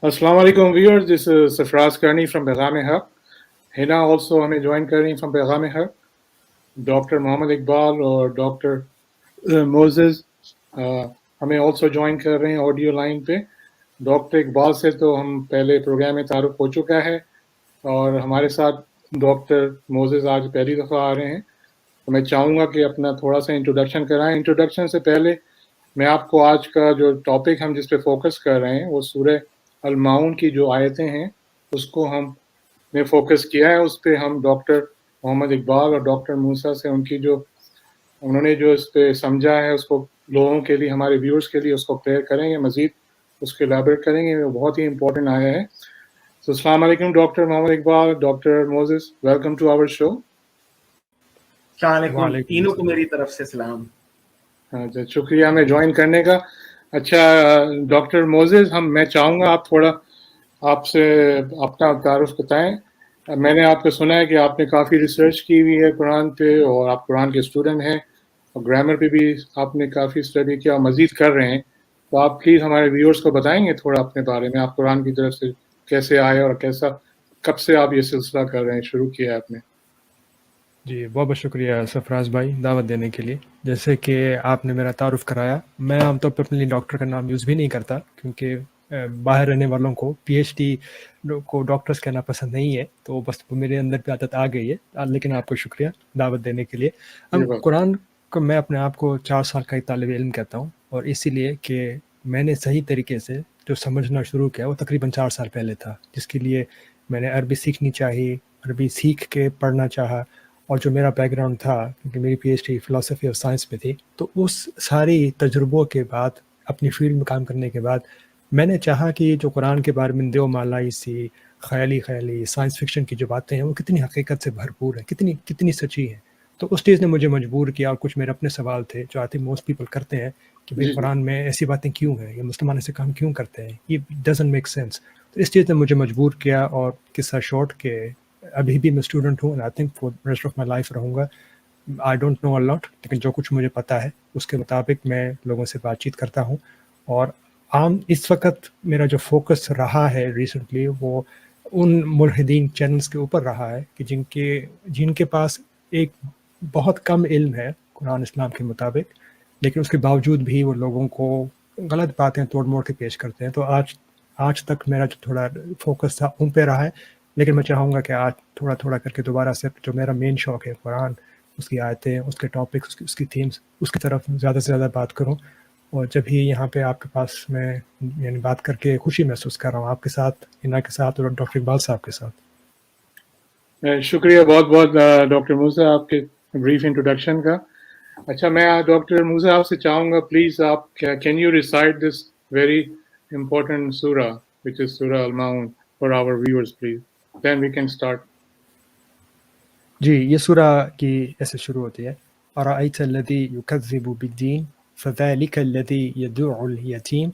Assalamu alaikum viewers, this is Safraz Karni from Paygam-e-Haq. Hina also ہمیں join کر رہی ہیں فرام پیغام-e-Haq. ڈاکٹر محمد اقبال اور ڈاکٹر موزز ہمیں آلسو جوائن کر رہے ہیں آڈیو لائن پہ. ڈاکٹر اقبال سے تو ہم پہلے پروگرام میں تعارف ہو چکا ہے اور ہمارے ساتھ ڈاکٹر موزز آج پہلی دفعہ آ رہے ہیں. تو میں چاہوں گا کہ اپنا تھوڑا سا انٹروڈکشن کرائیں. انٹروڈکشن سے پہلے میں آپ کو آج کا جو ٹاپک ہم جس پہ فوکس کر رہے ہیں وہ سورہ المعون کی جو آیتیں ہیں اس کو ہم نے فوکس کیا ہے. اس پہ ہم ڈاکٹر محمد اقبال اور ڈاکٹر موسیٰ سے انہوں نے جو اس پہ سمجھا ہے اس کو لوگوں کے لیے، ہمارے ویورز کے لیے اس کو کلیئر کریں گے، مزید اس کو الیبریٹ کریں گے. وہ بہت ہی امپورٹنٹ آیا ہے. تو السلام علیکم doctor Muhammad Iqbal, doctor Moses, welcome to our show. السلام علیکم، تینوں کو میری طرف سے سلام. اچھا، شکریہ ہمیں جوائن کرنے کا. اچھا ڈاکٹر موزز، میں چاہوں گا آپ تھوڑا آپ سے اپنا تعارف بتائیں. میں نے آپ کو سنا ہے کہ آپ نے کافی ریسرچ کی ہوئی ہے قرآن پہ اور آپ قرآن کے اسٹوڈنٹ ہیں اور گرامر پہ بھی آپ نے کافی اسٹڈی کیا اور مزید کر رہے ہیں. تو آپ پلیز ہمارے ویورز کو بتائیں گے تھوڑا اپنے بارے میں، آپ قرآن کی طرف سے کیسے آئے اور کب سے آپ یہ سلسلہ کر رہے ہیں، شروع کیا ہے آپ نے؟ جی بہت بہت شکریہ سفراز بھائی دعوت دینے کے لیے. جیسے کہ آپ نے میرا تعارف کرایا، میں عام طور پہ اپنے ڈاکٹر کا نام یوز بھی نہیں کرتا کیونکہ باہر رہنے والوں کو پی ایچ ڈی کو ڈاکٹرز کہنا پسند نہیں ہے، تو بس میرے اندر بھی عادت آ گئی ہے. لیکن آپ کو شکریہ دعوت دینے کے لیے. ہم قرآن کو، میں اپنے آپ کو 4 سال کا ایک طالب علم کہتا ہوں، اور اسی لیے کہ میں نے صحیح طریقے سے جو سمجھنا شروع کیا وہ تقریباً 4 سال پہلے تھا، جس کے لیے میں نے عربی سیکھنی چاہی، عربی سیکھ کے پڑھنا چاہا. اور جو میرا بیک گراؤنڈ تھا کیونکہ میری پی ایچ ڈی فلاسفی اور سائنس میں تھی، تو اس ساری تجربوں کے بعد اپنی فیلڈ میں کام کرنے کے بعد میں نے چاہا کہ جو قرآن کے بارے میں دیو مالائی سی خیالی سائنس فکشن کی جو باتیں ہیں وہ کتنی حقیقت سے بھرپور ہیں، کتنی سچی ہیں. تو اس چیز نے مجھے مجبور کیا، اور کچھ میرے اپنے سوال تھے جو آئی تھنک موسٹ پیپل کرتے ہیں کہ بھئی قرآن میں ایسی باتیں کیوں ہیں، یہ مسلمان ایسے کام کیوں کرتے ہیں، یہ ڈزنٹ میک سینس. تو اس چیز نے مجھے مجبور کیا. اور قصہ شارٹ کہ ابھی بھی میں اسٹوڈنٹ ہوں، I think for rest of my life رہوں گا. آئی ڈونٹ نو اے لاٹ، لیکن جو کچھ مجھے پتہ ہے اس کے مطابق میں لوگوں سے بات چیت کرتا ہوں. اور عام اس وقت میرا جو فوکس رہا ہے ریسنٹلی وہ ان ملحدین چینلز کے اوپر رہا ہے کہ جن کے پاس ایک بہت کم علم ہے قرآن اسلام کے مطابق، لیکن اس کے باوجود بھی وہ لوگوں کو غلط باتیں توڑ موڑ کے پیش کرتے ہیں. تو آج تک میرا جو تھوڑا فوکس تھا ان پہ رہا ہے، لیکن میں چاہوں گا کہ آج تھوڑا کر کے دوبارہ سے جو میرا مین شوق ہے قرآن، اس کی آیتیں، اس کے ٹاپکس، اس کی تھیمز، اس کی طرف زیادہ سے زیادہ بات کروں. اور جب ہی یہاں پہ آپ کے پاس میں یعنی بات کر کے خوشی محسوس کر رہا ہوں آپ کے ساتھ، ہنا کے ساتھ اور ڈاکٹر اقبال صاحب کے ساتھ. شکریہ بہت بہت ڈاکٹر موسیٰ آپ کے بریف انٹروڈکشن کا. اچھا، میں ڈاکٹر موسیٰ آپ سے چاہوں گا پلیز آپ can you recite this very important سورہ which is سورہ المعون for our viewers please, then we can start. جی، یہ سورہ کی ایسے شروع ہوتی ہے: أَرَأَيْتَ الَّذِي يُكَذِّبُ بِالدِّينِ فَذَلِكَ الَّذِي يَدُعُّ الْيَتِيمَ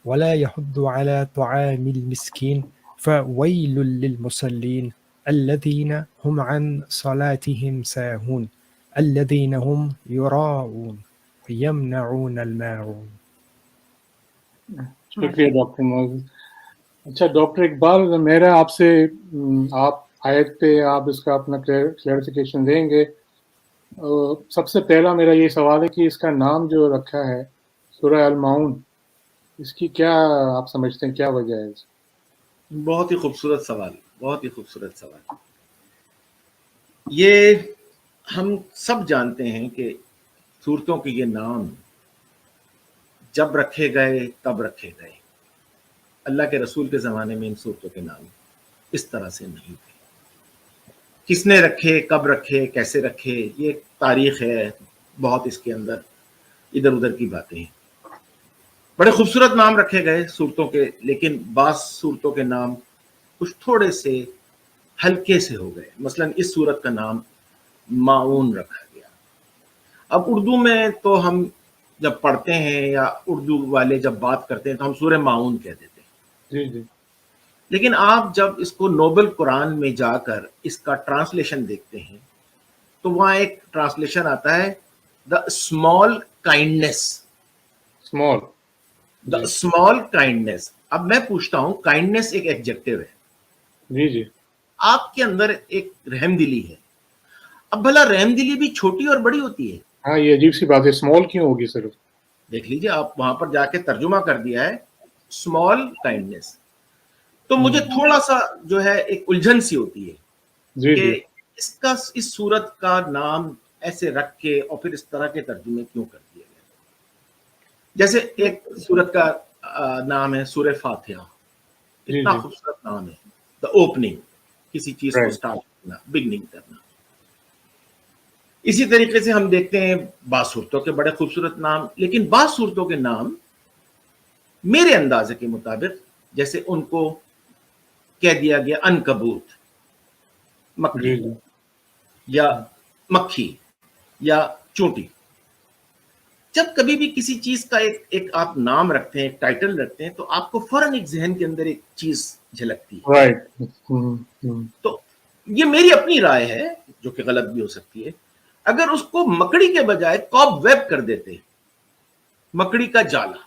وَلَا يَحُضُّ عَلَى طَعَامِ الْمِسْكِينِ فَوَيْلٌ لِّلْمُصَلِّينَ الَّذِينَ هُمْ عَنْ صَلَاتِهِمْ سَاهُونَ الَّذِينَ هُمْ يُرَاءُونَ وَيَمْنَعُونَ الْمَاعُونَ. شکریہ ڈاکٹر موزز. اچھا ڈاکٹر اقبال، میرا آپ سے آپ آیت پہ آپ اس کا اپنا کلیئرفیکیشن دیں گے. سب سے پہلا میرا یہ سوال ہے کہ اس کا نام جو رکھا ہے سورہ المعون، اس کی کیا آپ سمجھتے ہیں، کیا وجہ ہے؟ بہت ہی خوبصورت سوال، بہت ہی خوبصورت سوال. یہ ہم سب جانتے ہیں کہ سورتوں کے یہ نام جب رکھے گئے تب رکھے گئے. اللہ کے رسول کے زمانے میں ان سورتوں کے نام اس طرح سے نہیں تھے. کس نے رکھے، کب رکھے، کیسے رکھے، یہ تاریخ ہے بہت، اس کے اندر ادھر ادھر کی باتیں ہیں. بڑے خوبصورت نام رکھے گئے صورتوں کے، لیکن بعض صورتوں کے نام کچھ تھوڑے سے ہلکے سے ہو گئے. مثلا اس صورت کا نام معون رکھا گیا. اب اردو میں تو ہم جب پڑھتے ہیں یا اردو والے جب بات کرتے ہیں تو ہم سورہ معون کہہ دیتے ہیں. جی جی. لیکن آپ جب اس کو نوبل قرآن میں جا کر اس کا ٹرانسلیشن دیکھتے ہیں تو وہاں ایک ٹرانسلیشن آتا ہے the small kindness. Small, the small kindness. اب میں پوچھتا ہوں کائنڈنس ایک ایڈجیکٹو ہے, جی جی آپ کے اندر ایک رحم دلی ہے, اب بھلا رحم دلی بھی چھوٹی اور بڑی ہوتی ہے؟ ہاں یہ عجیب سی بات ہے, اسمال کیوں ہوگی صرف؟ دیکھ لیجیے آپ وہاں پر جا کے ترجمہ کر دیا ہے اسمال کائنڈنس. تو مجھے تھوڑا سا جو ہے ایک الجھن سی ہوتی ہے جی کہ جی اس صورت کا نام ایسے رکھ کے اور پھر اس طرح کے ترجمے کیوں کر دیے گئے. جیسے ایک صورت کا نام ہے سورہ فاتحہ, جی اتنا جی خوبصورت نام ہے, دا اوپننگ, کسی چیز کو Right. سٹارٹ کرنا, بگننگ کرنا. اسی طریقے سے ہم دیکھتے ہیں بعض صورتوں کے بڑے خوبصورت نام, لیکن بعض صورتوں کے نام میرے اندازے کے مطابق جیسے ان کو کہہ دیا گیا عنکبوت, مکڑی, جی جی یا مکھی, یا چونٹی. جب کبھی بھی کسی چیز کا ایک آپ نام رکھتے ہیں, ایک ٹائٹل رکھتے ہیں, تو آپ کو فوراً ایک ذہن کے اندر ایک چیز جھلکتی ہے. رائٹ. تو یہ میری اپنی رائے ہے جو کہ غلط بھی ہو سکتی ہے. اگر اس کو مکڑی کے بجائے کاپ ویب کر دیتے, مکڑی کا جالا,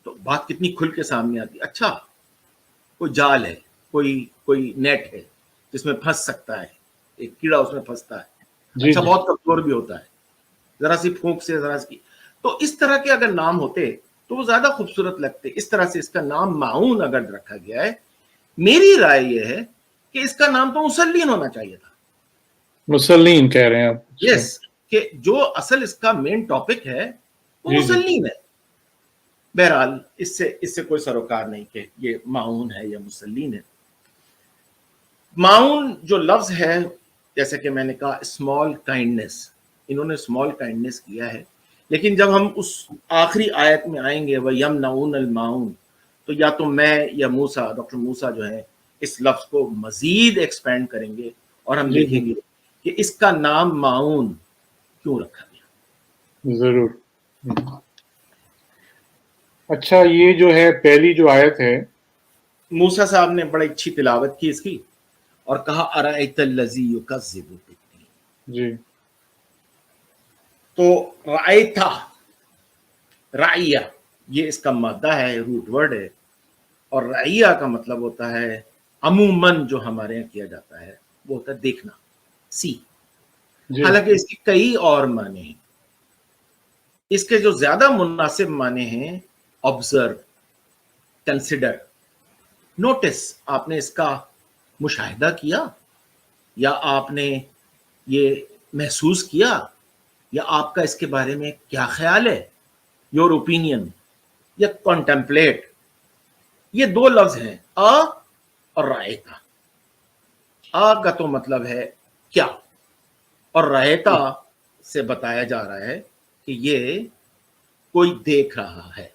تو بات کتنی کھل کے سامنے آتی. اچھا کوئی جال ہے, کوئی نیٹ ہے جس میں پھنس سکتا ہے, ایک کیڑا اس میں پھنستا ہے, جی اچھا جی بہت کمزور بھی ہوتا ہے, ذرا سی پھونک سے ذرا سی. تو اس طرح کے اگر نام ہوتے تو وہ زیادہ خوبصورت لگتے. اس طرح سے اس کا نام معون اگر رکھا گیا ہے, میری رائے یہ ہے کہ اس کا نام تو مسلین ہونا چاہیے تھا. مسلین کہہ رہے ہیں آپ؟ یس, کہ جو اصل اس کا مین ٹاپک ہے وہ جی جی مسلین ہے. بہرحال اس سے کوئی سروکار نہیں کہ یہ معون ہے یا مسلین ہے. معون جو لفظ ہے, جیسے کہ میں نے کہا اسمال کائنڈنس, انہوں نے اسمال کائنڈنس کیا ہے, لیکن جب ہم اس آخری آیت میں آئیں گے وَيَمْنَعُونَ الْمَاعُونَ, تو یا تو میں یا موسیٰ, ڈاکٹر موسیٰ جو ہے, اس لفظ کو مزید ایکسپینڈ کریں گے اور ہم جی دیکھیں گے کہ اس کا نام معون کیوں رکھا گیا. ضرور. اچھا یہ جو ہے پہلی جو آیت ہے, موسیٰ صاحب نے بڑی اچھی تلاوت کی اس کی اور کہا أَرَأَيْتَ الَّذِي يُكَذِّبُ بِالدِّينِ. جی تو رأیتھا, رعیہ, یہ اس کا مادہ ہے, روٹ ورڈ ہے, اور رعیہ کا مطلب ہوتا ہے عموماً جو ہمارے یہاں کیا جاتا ہے وہ ہوتا ہے دیکھنا, سی. جی حالانکہ اس کے کئی اور معنی ہیں. اس کے جو زیادہ مناسب معنی ہیں آبزرو, کنسیڈر, نوٹس. آپ نے اس کا مشاہدہ کیا, یا آپ نے یہ محسوس کیا, یا آپ کا اس کے بارے میں کیا خیال ہے, یور اوپینین, یا کانٹمپلیٹ. یہ دو لفظ ہیں, اور رائتا. کا تو مطلب ہے کیا, اور رائتا سے بتایا جا رہا ہے کہ یہ کوئی دیکھ رہا ہے.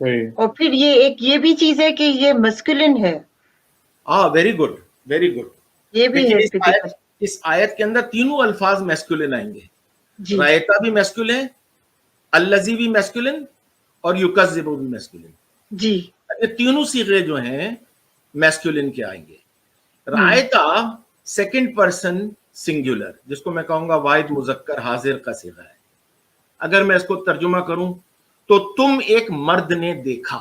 صحیح. اور پھر یہ بھی چیز ہے کہ یہ مسکولن ہے. Very good, very good. یہ بھی ہے اس آیت کے اندر تینوں الفاظ میسکولن آئیں گے. جی رائتا بھی میسکولن, الذی بھی میسکولن, اور یکذب بھی میسکولن. جی یہ تینوں صیغے جو ہیں میسکولن کے آئیں گے. رائتا سیکنڈ پرسن سنگولر, جس کو میں کہوں گا واحد مذکر حاضر کا صیغہ ہے. اگر میں اس کو ترجمہ کروں تو تم ایک مرد نے دیکھا.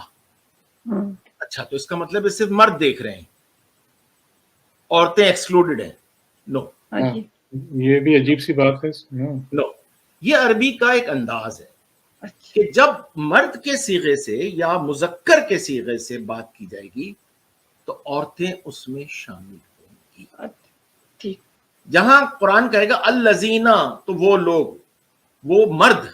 اچھا تو اس کا مطلب ہے صرف مرد دیکھ رہے ہیں, عورتیں ایکسکلوڈڈ ہیں. نو, یہ بھی عجیب سی بات ہے. نو, یہ عربی کا ایک انداز ہے کہ جب مرد کے صیغے سے یا مذکر کے صیغے سے بات کی جائے گی تو عورتیں اس میں شامل ہوں گی. ٹھیک. جہاں قرآن کہے گا الذین, تو وہ لوگ, وہ مرد,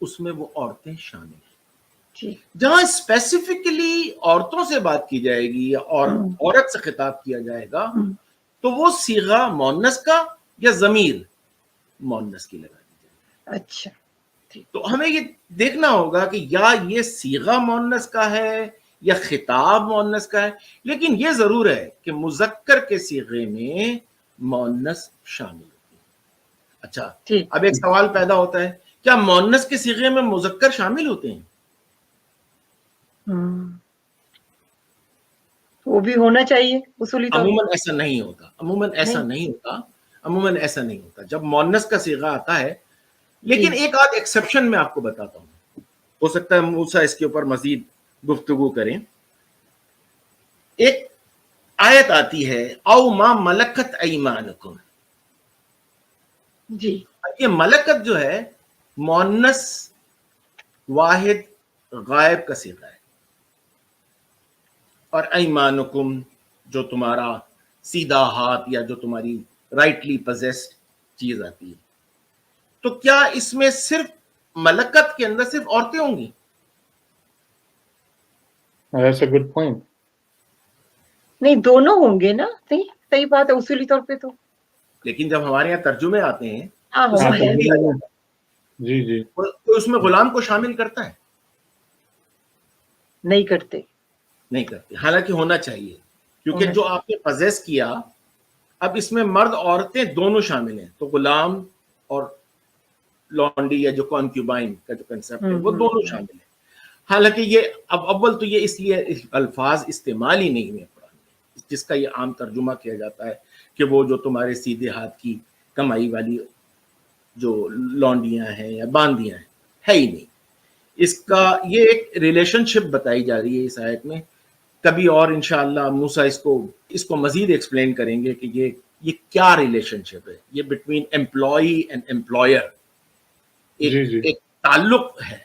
اس میں وہ عورتیں شامل ہیں. جہاں اسپیسیفکلی عورتوں سے بات کی جائے گی یا عورت سے خطاب کیا جائے گا تو وہ صیغہ مؤنث کا یا ضمیر مؤنث کی لگا دی جائے گی. اچھا, تو ہمیں یہ دیکھنا ہوگا کہ یا یہ صیغہ مؤنث کا ہے یا خطاب مؤنث کا ہے, لیکن یہ ضرور ہے کہ مذکر کے صیغے میں مؤنث شامل ہوتی ہے. اچھا اب ایک سوال پیدا ہوتا ہے, کیا مؤنث کے صیغے میں مذکر شامل ہوتے ہیں؟ وہ بھی ہونا چاہیے اصولی طور. عموماً ایسا نہیں ہوتا, عموماً ایسا نہیں ہوتا جب مؤنث کا صیغہ آتا ہے. لیکن ایک آدھ ایکسیپشن میں آپ کو بتاتا ہوں. ہو سکتا ہے موسیٰ اس کے اوپر مزید گفتگو کریں. ایک آیت آتی ہے او ما ملکت ایمانکم. جی یہ ملکت جو ہے مؤنث واحد غائب کا صیغہ ہے, اور ایمانکم جو تمہارا سیدھا ہاتھ یا جو تمہاری رائٹلی پوزیسڈ چیز آتی ہے. تو کیا اس میں صرف ملکت کے اندر صرف عورتیں ہوں گی؟ That's a good point. نہیں, دونوں ہوں گے نا. صحیح صحیح بات ہے اصولی طور پہ تو. لیکن جب ہمارے یہاں ترجمے آتے ہیں ہاں اس ہاں میں ہاں غلطی آ جاتی جی جی ہے. تو اس میں غلام کو شامل کرتا ہے؟ نہیں کرتے. نہیں کرتے, حالانکہ ہونا چاہیے, کیونکہ ہونا جو آپ نے پزیس کیا, اب اس میں مرد عورتیں دونوں شامل ہیں, تو غلام اور لانڈی یا جو کانکیوبائن کا جو کنسپٹ ہے وہ دونوں شامل ہیں. حالانکہ یہ اب اول تو یہ اس لیے الفاظ استعمال ہی نہیں ہے قرآن میں, جس کا یہ عام ترجمہ کیا جاتا ہے کہ وہ جو تمہارے سیدھے ہاتھ کی کمائی والی جو لانڈیاں ہیں یا باندیاں ہیں, ہے ہی نہیں. اس کا یہ ایک ریلیشن شپ بتائی جا رہی ہے اس آیت میں. کبھی اور انشاءاللہ موسیٰ اس کو مزید ایکسپلین کریں گے کہ یہ کیا ریلیشن شپ ہے. یہ بٹوین امپلائی اینڈ امپلائر جی جی ایک تعلق ہے.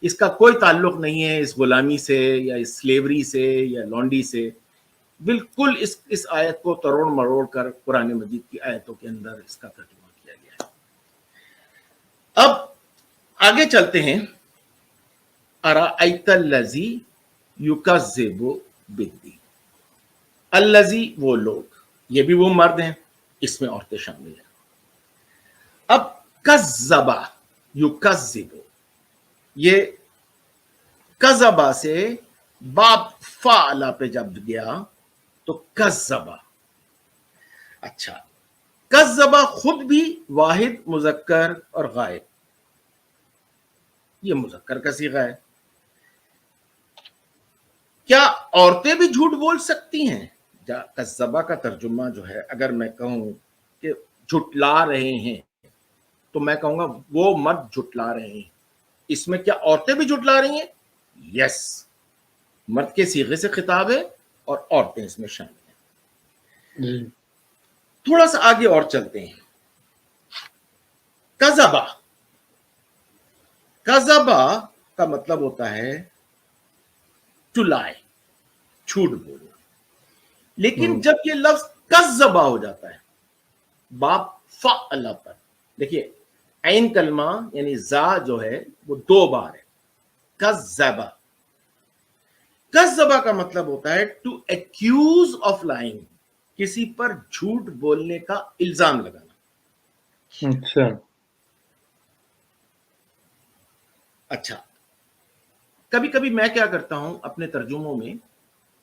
اس کا کوئی تعلق نہیں ہے اس غلامی سے یا اس سلیوری سے یا لانڈی سے. بالکل اس آیت کو تروڑ مروڑ کر قرآن مجید کی آیتوں کے اندر اس کا ترجمہ کیا گیا ہے. اب آگے چلتے ہیں. ارأیت الذی یکذب بالدین. الذی وہ لوگ, یہ بھی وہ مرد ہیں, اس میں عورتیں شامل ہیں. اب کذبا یکذب, یہ کذبا سے باب فعلا پہ جب گیا تو کذبا. اچھا, کذبا خود بھی واحد مذکر اور غائب, یہ مذکر کا صیغہ ہے. کیا عورتیں بھی جھوٹ بول سکتی ہیں؟ کذبا کا ترجمہ جو ہے, اگر میں کہوں کہ جھٹلا رہے ہیں, تو میں کہوں گا وہ مرد جھٹلا رہے ہیں. اس میں کیا عورتیں بھی جھٹلا رہی ہیں؟ یس, مرد کے صیغے سے خطاب ہے اور عورتیں اس میں شامل ہیں. جی تھوڑا سا آگے اور چلتے ہیں. کذبا, کذبا کا مطلب ہوتا ہے ٹو لائی, جھوٹ بولنا. لیکن جب یہ لفظ کذبا ہو جاتا ہے باب فعلا پر, دیکھیے عین کلمہ یعنی زا جو ہے وہ 2 بار ہے. کذبا, کذبا کا مطلب ہوتا ہے ٹو ایکیوز آف لائنگ, کسی پر جھوٹ بولنے کا الزام لگانا. اچھا اچھا, کبھی کبھی میں کیا کرتا ہوں اپنے ترجموں میں,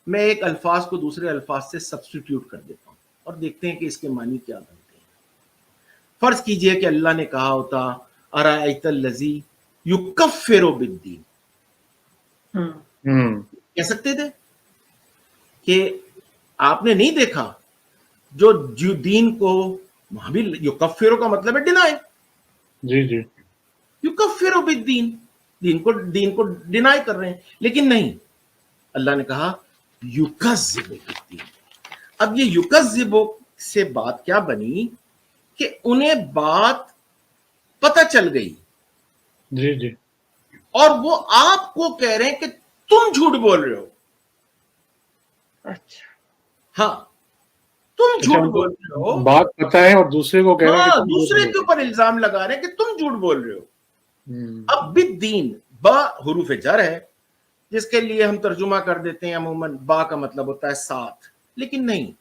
میں ایک الفاظ کو دوسرے الفاظ سے سبسٹیٹیوٹ کر دیتا ہوں اور دیکھتے ہیں کہ اس کے معنی کیا بنتے ہیں. فرض کیجئے کہ اللہ نے کہا ہوتا ارأیت الذی یکفر بالدین, کہہ سکتے تھے کہ آپ نے نہیں دیکھا جو دین کو, یکفر کا مطلب ہے ڈینائی, جی جی یکفر بالدین, دین کو ڈینائی کر رہے ہیں. لیکن نہیں, اللہ نے کہا یکذب بالدین. اب یہ یکذب سے بات کیا بنی کہ انہیں بات پتہ چل گئی جی جی اور وہ آپ کو کہہ رہے ہیں کہ تم جھوٹ بول رہے ہو. اچھا, ہاں, تم جھوٹ بول رہے ہو, بات پتا ہے اور دوسرے کو کہہ رہے ہیں کہ تم دوسرے جھوٹ کے اوپر الزام لگا رہے ہیں کہ تم جھوٹ بول رہے ہو. بول. اب بالدین, با حروف جر ہے, جس کے لیے ہم ترجمہ کر دیتے ہیں عموماً با کا مطلب ہوتا ہے ساتھ, لیکن نہیں,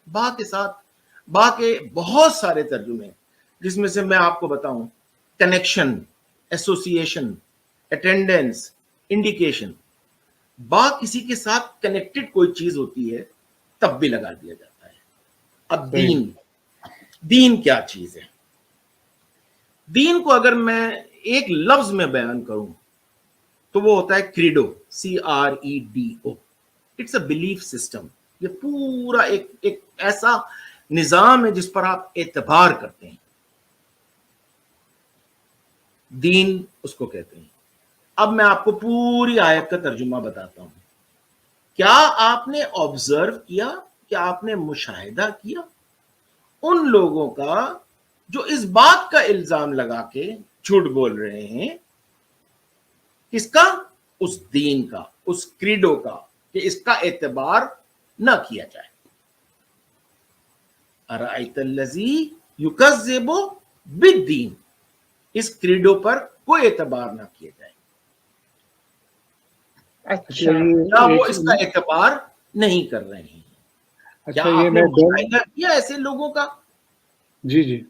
با کے ساتھ, با کے بہت سارے ترجمے, جس میں سے میں آپ کو بتاؤں, کنیکشن, ایسوسیشن, اٹینڈنس, انڈیکیشن. با کسی کے ساتھ کنیکٹڈ کوئی چیز ہوتی ہے تب بھی لگا دیا جاتا ہے. اب دین, دین کیا چیز ہے؟ دین کو اگر میں ایک لفظ میں بیان کروں تو وہ ہوتا ہے credo, CREDO. It's a belief system. یہ پورا ایک ایسا نظام ہے جس پر آپ اعتبار کرتے ہیں. دین اس کو کہتے ہیں. اب میں آپ کو پوری آیت کا ترجمہ بتاتا ہوں. کیا آپ نے آبزرو کیا, کیا آپ نے مشاہدہ کیا ان لوگوں کا جو اس بات کا الزام لگا کے جھوٹ بول رہے ہیں؟ کس کا؟ اس دین کا, اس کریڈو کا, کہ اس کا اعتبار نہ کیا جائے. ارأیت الذی یکذب بالدین, اس کریڈو پر کوئی اعتبار نہ کیا جائے. اچھا کیا وہ اس کا اعتبار نہیں کر رہے ہیں؟ کیا اچھا یہ آپ نے میں مشاہدہ کیا ایسے لوگوں کا؟ جی جی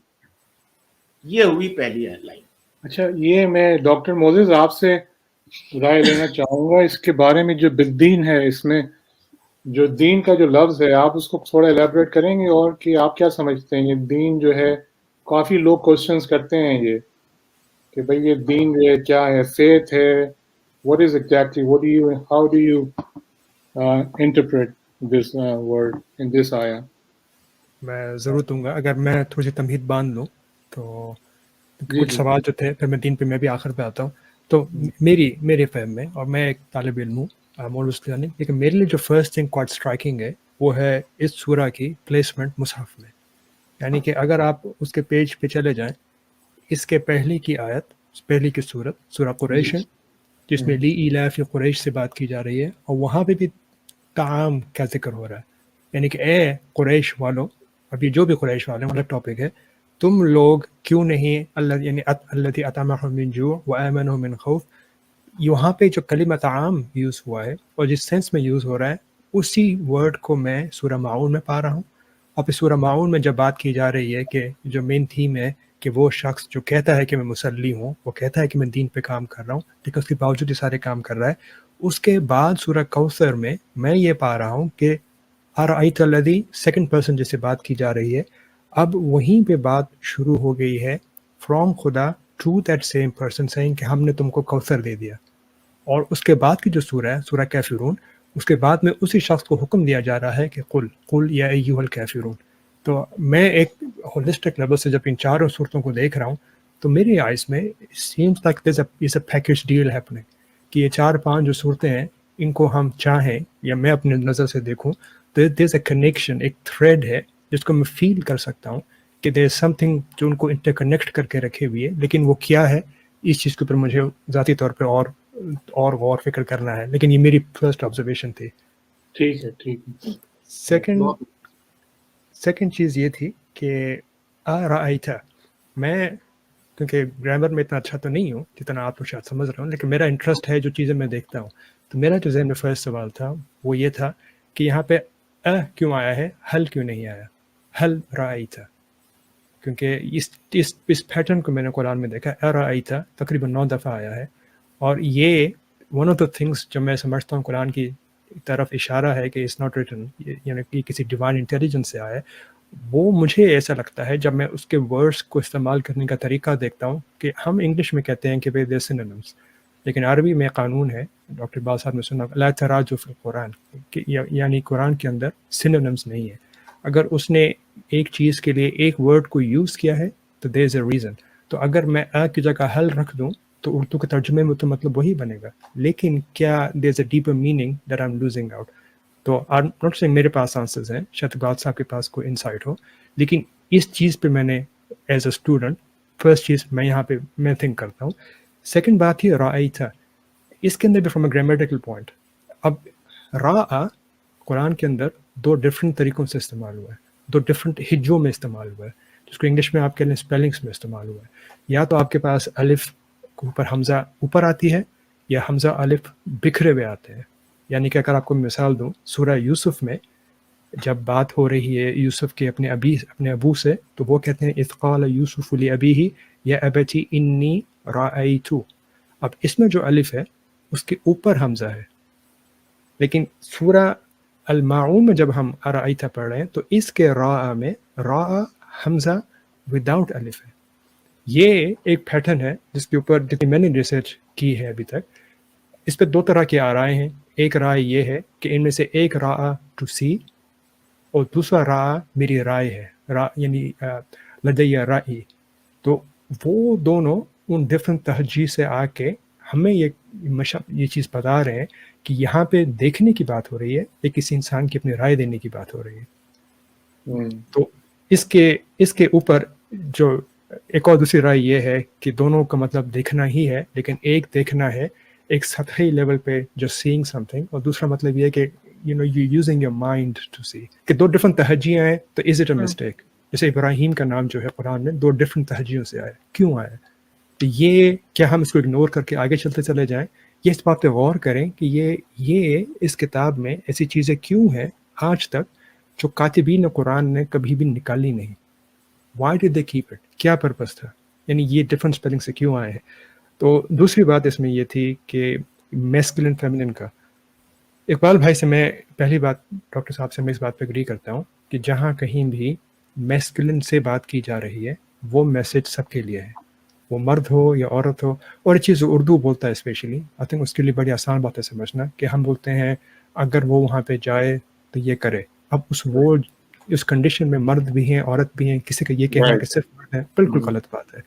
یہ ہوئی پہلی لائن. اچھا یہ میں ڈاکٹر موزز آپ سے رائے لینا چاہوں گا اس کے بارے میں. جو بالدین ہے, اس میں جو دین کا جو لفظ ہے, آپ اس کو تھوڑا الیبریٹ کریں گے, اور کہ آپ کیا سمجھتے ہیں یہ دین جو ہے؟ کافی لوگ کوشچنس کرتے ہیں یہ کہ بھئی یہ دین جو ہے کیا ہے, فیتھ ہے, what is exactly, how do you interpret this word in this ayah? میں ضرور دوں گا. اگر میں تھوڑی سی تمہید باندھ لوں تو جی کچھ جی سوال جو تھے, پھر میں دین پہ میں بھی آخر پہ آتا ہوں. تو میرے فہم میں, اور میں ایک طالب علم ہوں مولوی نہیں, لیکن میرے لیے جو فرسٹ تھنگ کوائٹ اسٹرائکنگ ہے وہ ہے اس سورہ کی پلیسمنٹ مصحف میں. یعنی کہ اگر آپ اس کے پیج پہ چلے جائیں, اس کے پہلے کی آیت, پہلی کی صورت سورہ قریش ہے, جس میں لی ایلاف قریش سے بات کی جا رہی ہے, اور وہاں پہ بھی طعام کا ذکر ہو رہا ہے. یعنی کہ اے قریش والوں, ابھی جو بھی قریش والے الگ ٹاپک ہے, تم لوگ کیوں نہیں اللہ یعنی الذی اطعمهم من جوع وآمنهم من خوف, یہاں پہ جو کلمہ طعام یوز ہوا ہے اور جس سینس میں یوز ہو رہا ہے, اسی ورڈ کو میں سورہ معون میں پا رہا ہوں. اور پھر سورہ معون میں جب بات کی جا رہی ہے کہ جو مین تھیم ہے کہ وہ شخص جو کہتا ہے کہ میں مصلی ہوں, وہ کہتا ہے کہ میں دین پہ کام کر رہا ہوں, لیکن اس کے باوجود یہ سارے کام کر رہا ہے. اس کے بعد سورہ کوثر میں یہ پا رہا ہوں کہ ارأیت الذی, سیکنڈ پرسن جس سے بات کی جا رہی ہے, اب وہیں پہ بات شروع ہو گئی ہے فرام خدا ٹو دیٹ سیم پرسن سینگ کہ ہم نے تم کو کوثر دے دیا. اور اس کے بعد کی جو سورہ ہے سورہ کافرون, اس کے بعد میں اسی شخص کو حکم دیا جا رہا ہے کہ قل یا ایھا الکافرون. تو میں ایک ہولسٹک لیول سے جب ان چاروں صورتوں کو دیکھ رہا ہوں تو میری آئیز میں seems like there is a package deal happening, کہ یہ 4-5 جو صورتیں ہیں ان کو ہم چاہیں یا میں اپنے نظر سے دیکھوں تو دیر از اے کنیکشن, ایک تھریڈ ہے جس کو میں فیل کر سکتا ہوں کہ دیر از سم تھنگ جو ان کو انٹر کنیکٹ کر کے رکھے ہوئی ہے. لیکن وہ کیا ہے, اس چیز کے اوپر مجھے ذاتی طور پہ اور غور فکر کرنا ہے. لیکن یہ میری فرسٹ آبزرویشن تھی. ٹھیک ہے. سیکنڈ چیز یہ تھی کہ ارأیت, میں کیونکہ گرامر میں اتنا اچھا تو نہیں ہوں جتنا آپ کو شاید سمجھ رہا ہوں, لیکن میرا انٹرسٹ ہے جو چیزیں میں دیکھتا ہوں. تو میرا جو ذہن میں فرسٹ سوال تھا وہ یہ تھا کہ یہاں پہ کیوں آیا ہے, حل کیوں نہیں آیا, حل رأیت. کیونکہ اس پیٹرن کو میں نے قرآن میں دیکھا, ارأیت تقریباً 9 دفعہ آیا ہے. اور یہ ون آف دا تھنگس جو میں سمجھتا ہوں قرآن کی طرف اشارہ ہے کہ اٹس ناٹ ریٹن, یعنی کہ کسی ڈیوائن انٹیلیجنس سے آیا ہے. وہ مجھے ایسا لگتا ہے جب میں اس کے ورڈز کو استعمال کرنے کا طریقہ دیکھتا ہوں کہ ہم انگلش میں کہتے ہیں کہ بھئی دیر سینونیمز, لیکن عربی میں قانون ہے, ڈاکٹر باز صاحب نے سنا لا تراجع فی القرآن, یعنی قرآن کے اندر سینونیمز نہیں ہے. اگر اس نے ایک چیز کے لیے ایک ورڈ کو یوز کیا ہے تو دیر از اے ریزن. تو اگر میں کی جگہ حل رکھ دوں تو اردو کے ترجمے میں تو مطلب وہی بنے گا, لیکن کیا there is a deeper meaning that I am losing out. تو نوٹ سینگ میرے پاس آنسرز ہیں, شاید گاد صاحب کے پاس کوئی انسائٹ ہو, لیکن اس چیز پہ میں نے ایز اے اسٹوڈنٹ فرسٹ چیز میں یہاں پہ میں تھنک کرتا ہوں. سیکنڈ بات ہی رأیت, اس کے اندر بھی فرام اے گرامیٹیکل پوائنٹ. اب را قرآن کے اندر 2 ڈفرینٹ طریقوں سے استعمال ہوا ہے, 2 ڈفرینٹ ہجوں میں استعمال ہوا ہے, جس کو انگلش میں آپ کہہ لیں اسپیلنگس میں استعمال ہوا ہے. یا تو آپ کے پاس الف کے اوپر حمزہ اوپر آتی ہے, یا حمزہ الف بکھرے ہوئے آتے ہیں. یعنی کہ اگر آپ کو مثال دوں, سورہ یوسف میں جب بات ہو رہی ہے یوسف کے اپنے ابو سے, تو وہ کہتے ہیں اذ قال یوسف لأبیہ یا ابت انی رأیت. اب اس میں جو الف ہے اس کے اوپر حمزہ ہے, لیکن سورہ الماعون میں جب ہم ارأیت پڑھ رہے ہیں تو اس کے را میں را حمزہ وداؤٹ الف ہے. یہ ایک پیٹرن ہے جس کے اوپر جتنی میں نے ریسرچ کی ہے ابھی تک. اس پہ 2 طرح کی آرائیں ہیں. ایک رائے یہ ہے کہ ان میں سے ایک را ٹو سی اور دوسرا را میری رائے ہے, را یعنی لدی رائی. تو وہ دونوں ان ڈفرینٹ تہجی سے آ کے ہمیں یہ یہ چیز بتا رہے ہیں کہ یہاں پہ دیکھنے کی بات ہو رہی ہے یا کسی انسان کی اپنی رائے دینے کی بات ہو رہی ہے. تو اس کے اوپر جو ایک اور دوسری رائے یہ ہے کہ دونوں کا مطلب دیکھنا ہی ہے، لیکن ایک دیکھنا ہے ایک سطحی لیول پہ جو سینگ سم تھنگ، اور دوسرا مطلب یہ ہے کہ you using your mind to see, کہ دو ڈفرنٹ تہجیاں ہیں. تو از اٹ اے مسٹیک؟ جیسے ابراہیم کا نام جو ہے قرآن میں 2 ڈفرنٹ تہجیوں سے آیا، کیوں آیا؟ تو یہ کیا ہم اس کو اگنور کر کے آگے چلتے چلے جائیں، یہ اس بات پہ غور کریں کہ یہ اس کتاب میں ایسی چیزیں کیوں ہیں آج تک جو کاتبین قرآن نے کبھی بھی نکالی نہیں. Why did they keep it? کیا پرپس تھا؟ یعنی یہ ڈفرنٹ اسپیلنگ سے کیوں آئے ہیں؟ تو دوسری بات اس میں یہ تھی کہ میسکلن فیمنن کا. اقبال بھائی سے میں پہلی بات، ڈاکٹر صاحب سے میں اس بات پہ اگری کرتا ہوں کہ جہاں کہیں بھی میسکلن سے بات کی جا رہی ہے وہ میسج سب کے لیے ہے، وہ مرد ہو یا عورت ہو. اور یہ چیز اردو بولتا ہے اسپیشلی، آئی تھنک اس کے لیے بڑی آسان بات ہے سمجھنا، کہ ہم بولتے ہیں اگر وہ وہاں پہ جائے تو یہ کرے. اب اس کنڈیشن میں مرد بھی ہیں عورت بھی ہیں، کسی کا یہ کہنا کہ صرف مرد ہے بالکل غلط بات ہے.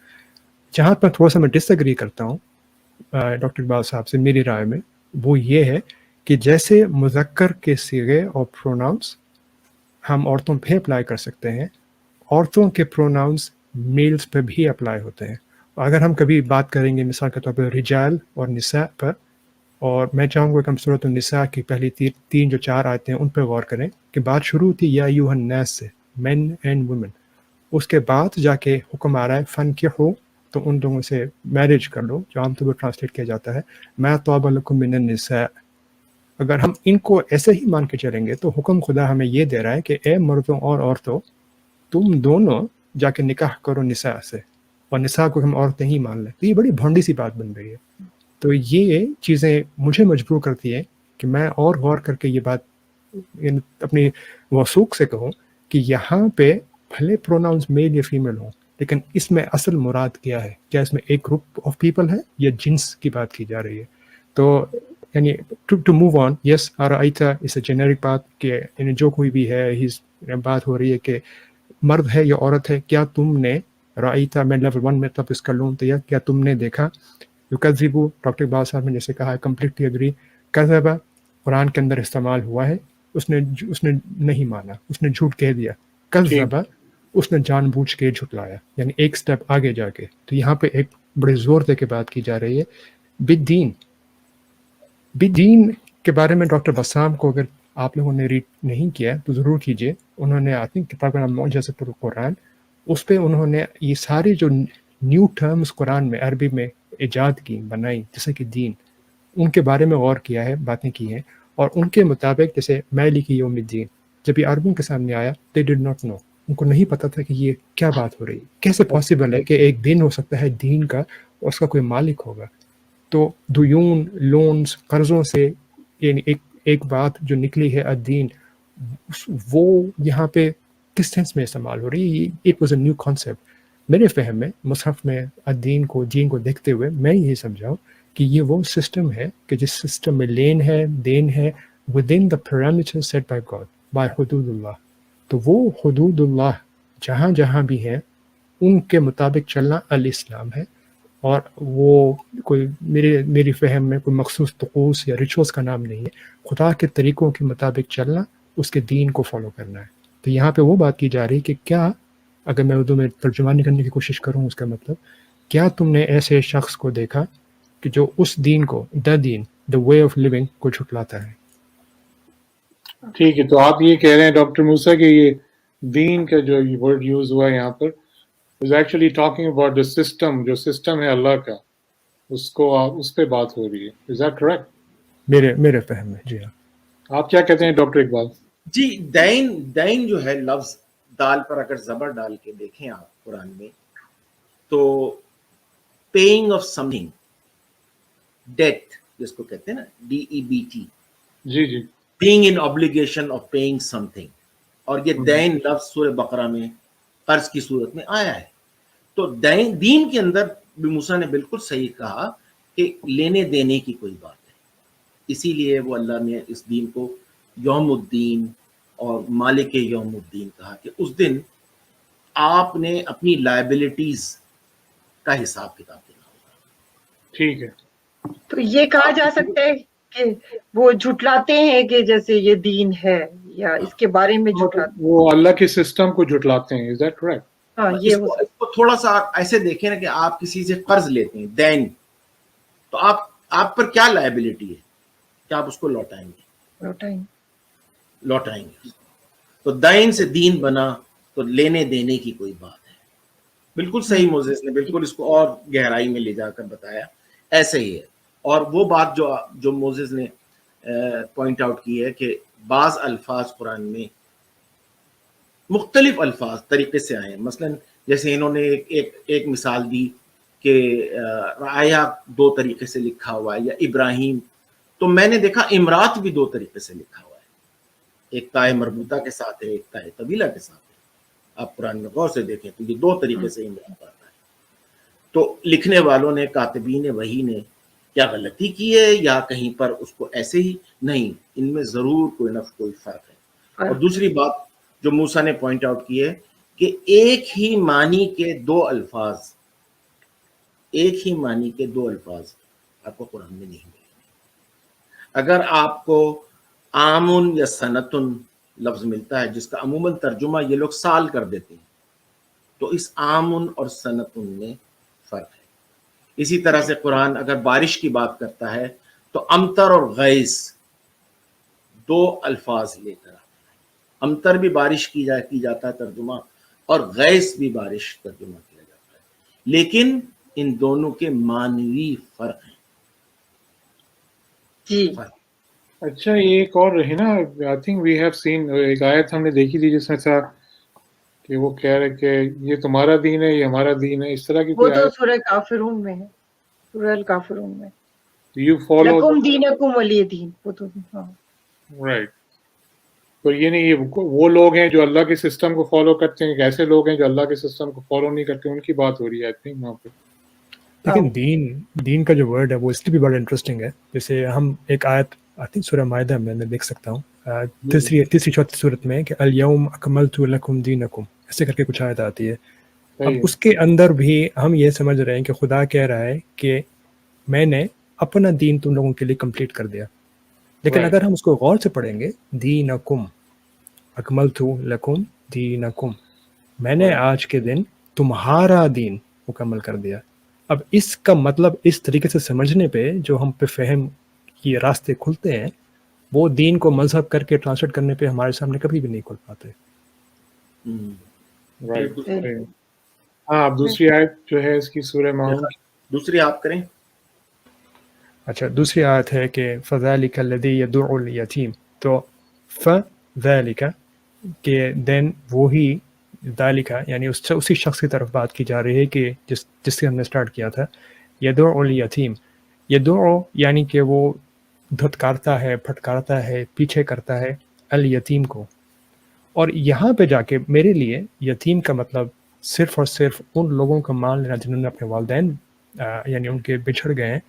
جہاں پر تھوڑا سا میں ڈس ایگری کرتا ہوں ڈاکٹر اقبال صاحب سے میری رائے میں، وہ یہ ہے کہ جیسے مذکر کے صیغے اور پروناؤنس ہم عورتوں پہ اپلائی کر سکتے ہیں، عورتوں کے پروناؤنس میلز پہ بھی اپلائی ہوتے ہیں. اگر ہم کبھی بات کریں گے مثال کے طور پہ رجال اور نساء پر، اور میں چاہوں گا کہ ہم سورۃ النساء کی پہلی 3 جو 4 آیتیں ہیں ان پہ غور کریں کہ بات شروع ہوتی یا ایھا الناس سے، مین اینڈ وومن. اس کے بعد جا کے حکم آ رہا ہے فنکحوا، تو ان لوگوں سے میرج کر لو، جو عام طور پر ٹرانسلیٹ کیا جاتا ہے ما طاب لکم من النساء. اگر ہم ان کو ایسے ہی مان کے چلیں گے تو حکم خدا ہمیں یہ دے رہا ہے کہ اے مردوں اور عورتوں، تم دونوں جا کے نکاح کرو نساء سے، اور نساء کو ہم عورتیں ہی مان لیں. تو یہ بڑی بھونڈی سی بات بن رہی ہے. تو یہ چیزیں مجھے مجبور کرتی ہیں کہ میں اور غور کر کے یہ بات اپنی وثوق سے کہوں کہ یہاں پہ بھلے پروناؤنس میل یا فیمیل ہوں، لیکن اس میں اصل مراد کیا ہے؟ کیا اس میں ایک گروپ آف پیپل ہے یا جنس کی بات کی جا رہی ہے؟ تو یعنی ٹو موو آن، یس ارائیتا اس اے جنیرک بات کہ یعنی جو کوئی بھی ہے، بات ہو رہی ہے کہ مرد ہے یا عورت ہے. کیا تم نے رائیتا، میں لیول 1 میں تب اس کا لون دیا، کیا تم نے دیکھا؟ یکذبو، ڈاکٹر اقبال صاحب نے جیسے کہا ہے کمپلیٹلی اگری. کذبہ قرآن کے اندر استعمال ہوا ہے، اس نے نہیں مانا، اس نے جھوٹ کہہ دیا. کذبہ، اس نے جان بوجھ کے جھٹلایا، یعنی ایک سٹیپ آگے جا کے. تو یہاں پہ ایک بڑے زور دے کے بات کی جا رہی ہے بالدین. بالدین کے بارے میں ڈاکٹر بسام کو اگر آپ لوگوں نے ریڈ نہیں کیا تو ضرور کیجیے. انہوں نے آئی تھنک کتاب کا نام معجزۃ القرآن، اس پہ انہوں نے یہ ساری جو نیو ٹرمز قرآن میں عربی میں ایجاد کی، بنائی، جیسے کہ دین، ان کے بارے میں غور کیا ہے، باتیں کی ہیں. اور ان کے مطابق جیسے مالک یوم الدین، جب یہ عربوں کے سامنے آیا they did not know، ان کو نہیں پتا تھا کہ یہ کیا بات ہو رہی ہے. کیسے پاسبل ہے کہ ایک دن ہو سکتا ہے دین کا اور اس کا کوئی مالک ہوگا؟ تو دیون، لونز، قرضوں سے یعنی ایک بات جو نکلی ہے الدین، وہ یہاں پہ کس سینس میں استعمال ہو رہی ہے؟ It was a new concept. میرے فہم میں مصحف میں الدین کو، دین کو دیکھتے ہوئے میں یہ سمجھاؤں کہ یہ وہ سسٹم ہے کہ جس سسٹم میں لین ہے، دین ہے within the parameters set by God، by حدود اللہ. تو وہ حدود اللہ جہاں جہاں بھی ہیں ان کے مطابق چلنا الاسلام ہے. اور وہ کوئی میری فہم میں کوئی مخصوص طقوس یا ریچولس کا نام نہیں ہے. خدا کے طریقوں کے مطابق چلنا، اس کے دین کو فالو کرنا ہے. تو یہاں پہ وہ بات کی جا رہی کہ کیا، اگر میں اردو میں ترجمانی کرنے کی کوشش کروں اس کا مطلب، کیا تم نے ایسے شخص کو دیکھا کہ جو اس دین کو، دا دین، دا وے آف لیونگ کو جھٹلاتا ہے؟ ٹھیک ہے، تو آپ یہ کہہ رہے ہیں ڈاکٹر موسیٰ کہ یہ دین کا جو ورڈ یوز ہوا ہے یہاں پر is actually talking about the system، جو سسٹم ہے اللہ کا، اس پہ بات ہو رہی ہے. Is that correct؟ میرے فہم میں جی ہاں. آپ کیا کہتے ہیں ڈاکٹر اقبال؟ جی، دین جو ہے لفظ دال پر اگر زبر ڈال کے دیکھیں آپ قرآن میں، تو paying of something, that جس کو کہتے ہیں نا، DEBT، G G, being in obligation of paying something. اور یہ دین لفظ سورہ بقرہ میں قرض کی صورت میں آیا ہے. تو دین کے اندر بھی موسیٰ نے بالکل صحیح کہا کہ لینے دینے کی کوئی بات ہے. اسی لیے وہ اللہ نے اس دین کو یوم الدین اور مالک یوم الدین کہا کہ اس دن آپ نے اپنی لائبلٹیز کا حساب کتاب دینا ہوگا. ٹھیک ہے. تو یہ کہا جا سکتا ہے کہ وہ جھٹلاتے ہیں کہ جیسے یہ دین ہے یا اس کے بارے میں جھٹلاتے وہ اللہ کے سسٹم کو جھٹلاتے ہیں. Is that correct? ہیں؟ ہاں یہ ہو اس کو تھوڑا سا ایسے دیکھیں نا کہ آپ کسی سے قرض لیتے ہیں دین، تو آپ پر کیا لائبلٹی ہے کہ آپ اس کو لوٹائیں گے، لوٹائیں گے. تو دین سے دین بنا تو لینے دینے کی کوئی بات ہے. بالکل صحیح موزیس نے بالکل اس کو اور گہرائی میں لے جا کر بتایا، ایسے ہی ہے. اور وہ بات جو موزیس نے پوائنٹ آؤٹ کی ہے کہ بعض الفاظ قرآن میں مختلف الفاظ طریقے سے آئے ہیں. مثلا جیسے انہوں نے ایک مثال دی کہ رعایا 2 طریقے سے لکھا ہوا ہے، یا ابراہیم. تو میں نے دیکھا امرات بھی 2 طریقے سے لکھا ہوا ہے، ایک تائے مربوطہ کے ساتھ ہے، ایک تائے طویلہ کے ساتھ ہے. آپ قرآن میں غور سے دیکھیں تو یہ 2 طریقے سے امرات آتا ہے. تو لکھنے والوں نے، کاتبین وحی نے کیا غلطی کی ہے یا کہیں پر اس کو ایسے ہی نہیں، ان میں ضرور کوئی فرق ہے. اور دوسری بات جو موسیٰ نے پوائنٹ آؤٹ کی ہے کہ ایک ہی معنی کے 2 الفاظ آپ کو قرآن میں نہیں ملیں گے. اگر آپ کو آمن یا سنتن لفظ ملتا ہے جس کا عموماً ترجمہ یہ لوگ سال کر دیتے ہیں، تو اس آمن اور سنتن میں فرق ہے. اسی طرح سے قرآن اگر بارش کی بات کرتا ہے تو امطر اور غیث 2 الفاظ لے کر آتا ہے. امطر بھی بارش کی جاتا ہے ترجمہ، اور غیث بھی بارش ترجمہ کیا جاتا ہے، لیکن ان دونوں کے معنوی فرق ہیں. جی. اچھا یہ ایک اور ہے نا، I think we have seen, ایک آیت ہم نے دیکھی تھی جس میں تھا کہ وہ کہہ رہے کہ یہ تمہارا دین ہے، یہ ہمارا دین ہے، اس طرح کی وہ کوئی تو آیت. سورہ کافرون میں ہے، سورہ الکافرون میں یو فالو لکم دینکم ولی دین. وہ تو ہاں رائٹ. تو یہ نہیں، یہ وہ لوگ ہیں جو اللہ کے سسٹم کو فالو کرتے ہیں، ایسے لوگ ہیں جو اللہ کے سسٹم کو فالو نہیں کرتے، ان کی بات ہو رہی ہے آئی تھنک وہاں پہ. لیکن دین کا جو ورڈ ہے وہ اس لیے بھی بڑا انٹرسٹنگ ہے. جیسے ہم ایک آیت آتی سورہ مائدہ میں دیکھ سکتا ہوں، تیسری چوتھی صورت میں کہ الیوم اکملت لکم دینکم، ایسے کر کے کچھ آیت آتی ہے. اب اس کے اندر بھی ہم یہ سمجھ رہے ہیں کہ خدا کہہ رہا ہے کہ میں نے اپنا دین تم لوگوں کے لیے کمپلیٹ کر دیا. لیکن اگر ہم اس کو غور سے پڑھیں گے، دینکم اکملت لکم دینکم، میں نے آج کے دن تمہارا دین مکمل کر دیا. اب اس کا مطلب اس طریقے سے سمجھنے پہ جو ہم پہ فہم کی راستے کھلتے ہیں، وہ دین کو مذہب کر کے ٹرانسلیٹ کرنے پہ ہمارے سامنے کبھی بھی نہیں کھل پاتے. ہاں اب دوسری آیت جو ہے اس کی سورہ ماؤن، دوسری آپ کریں. اچھا دوسری آیت ہے کہ فَذَلِكَ الَّذِي يَدُعُ الْيَتِيمَ. تو فَذَلِكَ کہ دین وہی، ذالک یعنی اسی شخص کی طرف بات کی جا رہی ہے کہ جس سے ہم نے سٹارٹ کیا تھا. یدعو الیتیم، یدعو یعنی کہ وہ دھتکارتا ہے، پھٹکارتا ہے، پیچھے کرتا ہے الیتیم کو. اور یہاں پہ جا کے میرے لیے یتیم کا مطلب صرف اور صرف ان لوگوں کا مان لینا جنہوں نے اپنے والدین یعنی ان کے بچھڑ گئے ہیں.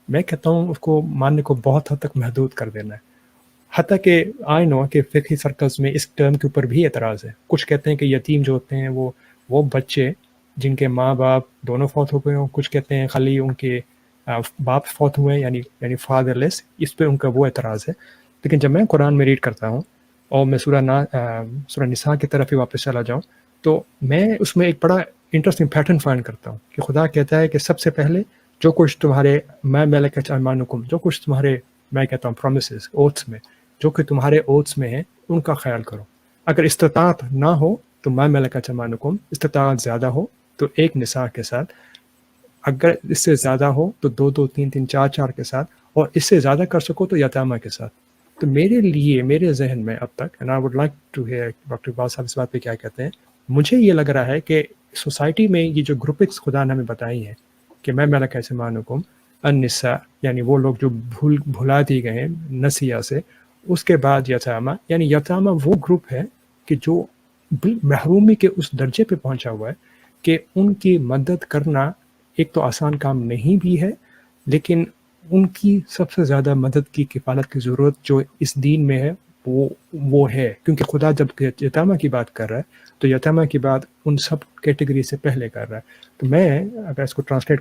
میں کہتا ہوں اس کو ماننے کو بہت حد تک محدود کر دینا ہے. حتیٰ کہ آئی نو کہ فقہی سرکلز میں اس ٹرم کے اوپر بھی اعتراض ہے. کچھ کہتے ہیں کہ یتیم جو ہوتے ہیں وہ بچے جن کے ماں باپ دونوں فوت ہو گئے ہوں. کچھ کہتے ہیں خالی ان کے باپ فوت ہوئے ہیں یعنی فادر لیس. اس پہ ان کا وہ اعتراض ہے. لیکن جب میں قرآن میں ریڈ کرتا ہوں اور میں سورہ نساء کی طرف ہی واپس چلا جاؤں تو میں اس میں ایک بڑا انٹرسٹنگ پیٹرن فائنڈ کرتا ہوں کہ خدا کہتا ہے کہ سب سے پہلے جو کچھ تمہارے میں ملکت ایمانکم، جو کچھ تمہارے میں کہتا ہوں پرومسز اوتھس میں، جو کہ تمہارے اوتھس میں ہیں ان کا خیال کرو. اگر استطاعت نہ ہو تو میں ملکت ایمانکم، استطاعت زیادہ ہو تو ایک نساء کے ساتھ، اگر اس سے زیادہ ہو تو 2 2 3 3 4 4 کے ساتھ، اور اس سے زیادہ کر سکو تو یتامہ کے ساتھ. تو میرے لیے میرے ذہن میں اب تک and I would like to hear doctor Iqbal صاحب اس بات پہ کیا کہتے ہیں. مجھے یہ لگ رہا ہے کہ سوسائٹی میں یہ جو گروپنگس خدا نے ہمیں بتائی ہیں کہ میں ملکۃ ایمانکم النساء یعنی وہ لوگ جو بھلا دی گئے ہیں نسیہ سے، اس کے بعد یتامہ یعنی یتامہ وہ گروپ ہے کہ جو محرومی کے اس درجے پہ پہنچا ہوا ہے کہ ان کی مدد کرنا ایک تو آسان کام نہیں بھی ہے، لیکن ان کی سب سے زیادہ مدد کی کفالت کی ضرورت جو اس دین میں ہے وہ ہے. کیونکہ خدا جب یتامہ کی بات کر رہا ہے تو یتامہ کی بات ان سب کیٹیگری سے پہلے کر رہا ہے. تو میں اگر اس کو translate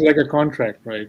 like a contract, right?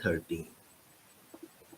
13।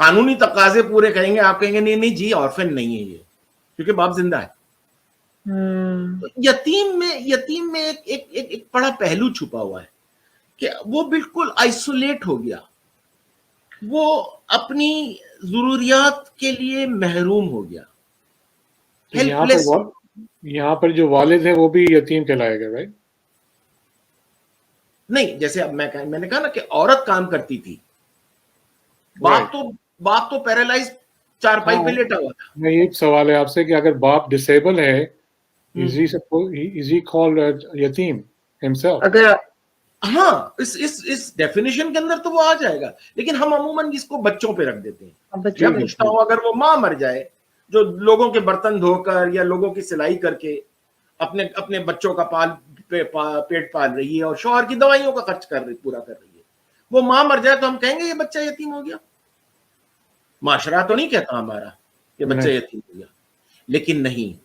قانونی تقاضے پورے کریں گے, آپ کہیں گے نہیں نہیں جی آرفن نہیں ہے یہ, کیونکہ باپ زندہ ہے. تو یتیم میں ایک بڑا پہلو چھپا ہوا ہے کہ وہ بالکل آئسولیٹ ہو گیا, وہ اپنی ضروریات کے لیے محروم ہو گیا, ہیلپ لیس. یہاں پر جو والد ہیں وہ بھی یتیم کہلائے گا بھائی. نہیں, جیسے اب میں نے کہا نا کہ عورت کام کرتی تھی, باپ تو پیرالائز چارپائی پہ لیٹا ہوا تھا. میں ایک سوال ہے آپ سے کہ اگر باپ ڈسیبل ہے, is he called یتیم himself؟ اگر ہاں اس ڈیفینیشن کے اندر تو وہ آ جائے گا, لیکن ہم عموماً اس کو بچوں پہ رکھ دیتے ہیں. میں پوچھتا ہوں اگر وہ ماں مر جائے جو لوگوں کے برتن دھو کر یا لوگوں کی سلائی کر کے اپنے بچوں کا پیٹ پال رہی ہے اور شوہر کی دوائیوں کا خرچ پورا کر رہی ہے, وہ ماں مر جائے تو ہم کہیں گے یہ بچہ یتیم ہو گیا؟ معاشرہ تو نہیں کہتا ہمارا کہ بچہ یتیم ہو گیا. لیکن نہیں,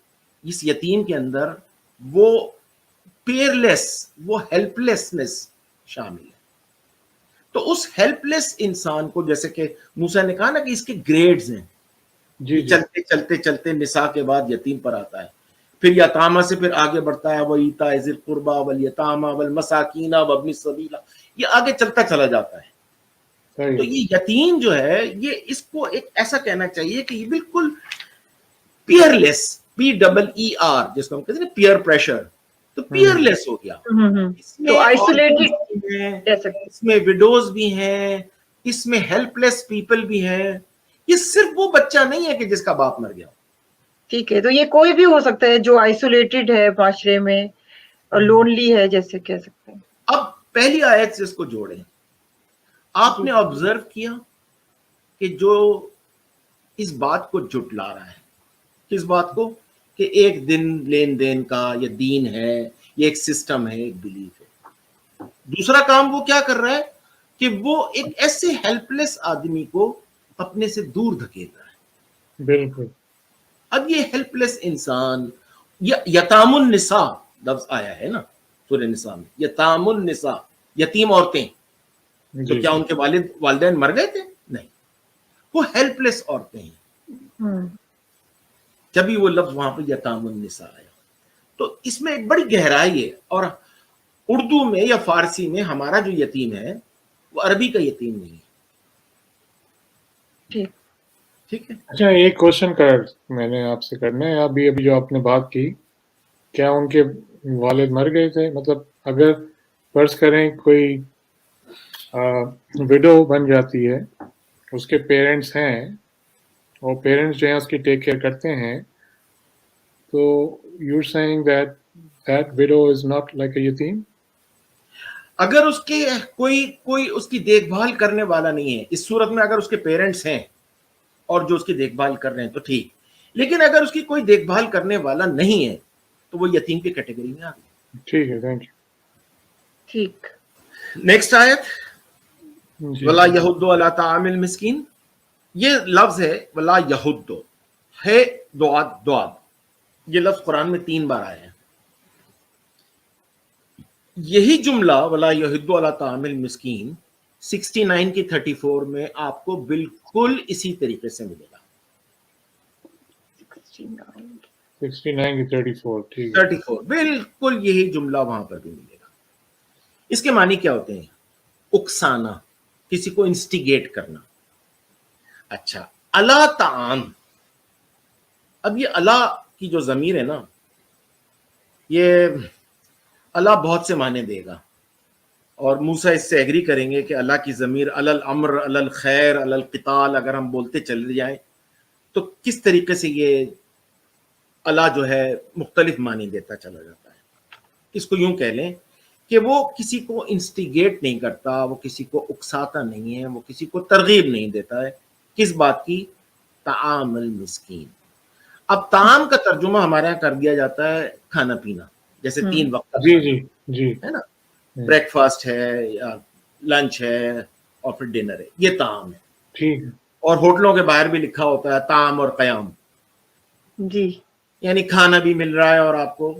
اس یتیم کے اندر وہ پیئرلیس, وہ ہیلپ لیسنس شامل ہے. تو اس ہیلپ لیس انسان کو, جیسے کہ موسیٰ نے کہا نا کہ اس کے گریڈز ہیں, چلتے چلتے چلتے نساء کے بعد یتیم پر آتا ہے, پھر یتامہ سے پھر آگے بڑھتا ہے وَإِيتَاءِ ذِي الْقُرْبَىٰ وَالْيَتَامَىٰ وَالْمَسَاكِينَ وَابْنِ السَّبِيلِ, یہ آگے چلتا چلا جاتا ہے. تو یہ یتیم جو ہے, یہ اس کو ایک ایسا کہنا چاہیے کہ یہ بالکل پیئر لیس, PEER جس کو ہم کہتے ہیں پیئر پریشر, تو پیئر لیس ہو گیا. تو آئسولیٹڈ, اس میں وڈوز بھی ہیں, اس میں ہیلپ لیس پیپل بھی ہیں. یہ صرف وہ بچہ نہیں ہے کہ جس کا باپ مر گیا. ٹھیک ہے, تو یہ کوئی بھی ہو سکتا ہے جو آئسولیٹڈ ہے معاشرے میں اور لونلی ہے, جیسے کہہ سکتے ہیں. اب پہلی آیت سے اس کو جوڑیں. آپ نے آبزرو کیا کہ جو اس بات کو جھٹلا رہا ہے, کس بات کو, کہ ایک دن لین دین کا یہ دین ہے, یہ ایک سسٹم ہے, ایک بلیف ہے. دوسرا کام وہ کیا کر رہا ہے کہ وہ ایک ایسے ہیلپ لیس آدمی کو اپنے سے دور دھکیل رہا ہے. بالکل. اب یہ ہیلپ لیس انسان, یتام النساء لفظ آیا ہے نا سورہ نساء میں, یتام النساء, یتیم عورتیں. تو کیا ان کے والدین مر گئے تھے؟ نہیں, وہ ہیلپ لیس عورتیں ہیں. جبھی وہ لفظ وہاں پہ یتام النساء آیا, تو اس میں ایک بڑی گہرائی ہے. اور اردو میں یا فارسی میں ہمارا جو یتیم ہے وہ عربی کا یتیم نہیں ہے. ٹھیک ہے. اچھا, ایک کوشچن میں نے آپ سے کرنا ہے. ابھی جو آپ نے بات کی, کیا ان کے والد مر گئے تھے؟ مطلب اگر فرض کریں کوئی وڈو بن جاتی ہے, اس کے پیرنٹس ہیں اور پیرنٹس جو ہیں اس کی ٹیک کیئر کرتے ہیں, تو you are seeing that widow is not like a یتیم. اگر اس کے کوئی اس کی دیکھ بھال کرنے والا نہیں ہے, اس صورت میں اگر اس کے پیرنٹس ہیں اور جو اس کی دیکھ بھال کر رہے ہیں تو ٹھیک, لیکن اگر اس کی کوئی دیکھ بھال کرنے والا نہیں ہے تو وہ یتیم کی کیٹیگری میں آ گئی. ٹھیک ہے, تھینک یو. ٹھیک. نیکسٹ آیت, وَلَا يَحُضُّ عَلَىٰ طَعَامِ الْمِسْكِينِ. یہ لفظ ہے وَلَا يَحُضُّ, ہے دعاد. یہ لفظ قرآن میں 3 بار آیا ہے. یہی جملہ وَلَا يَحُضُّ عَلَىٰ طَعَامِ الْمِسْكِينِ 69 کی 34 میں آپ کو بالکل اسی طریقے سے ملے گا. 69 کی 34, ٹھیک ہے. 34 بالکل یہی جملہ وہاں پر بھی ملے گا. اس کے معنی کیا ہوتے ہیں؟ اکسانا, کسی کو انسٹیگیٹ کرنا. اچھا, الا طعام, اب یہ الا کی جو ضمیر ہے نا, یہ اللہ بہت سے معنی دے گا, اور موسیٰ اس سے ایگری کریں گے کہ اللہ کی ضمیر علی الامر, علی الخیر, علی القتال اگر ہم بولتے چلے جائیں تو کس طریقے سے یہ اللہ جو ہے مختلف معنی دیتا چلا جاتا ہے. اس کو یوں کہہ لیں کہ وہ کسی کو انسٹیگیٹ نہیں کرتا, وہ کسی کو اکساتا نہیں ہے, وہ کسی کو ترغیب نہیں دیتا ہے. کس بات کی؟ طعام المسکین. اب طعام کا ترجمہ ہمارے یہاں کر دیا جاتا ہے کھانا پینا, جیسے 3 وقت کا جی ہے نا, بریک فاسٹ ہے یا لنچ ہے اور پھر ڈنر ہے, یہ طعام ہے. ٹھیک ہے. اور ہوٹلوں کے باہر بھی لکھا ہوتا ہے طعام اور قیام, جی, یعنی کھانا بھی مل رہا ہے اور آپ کو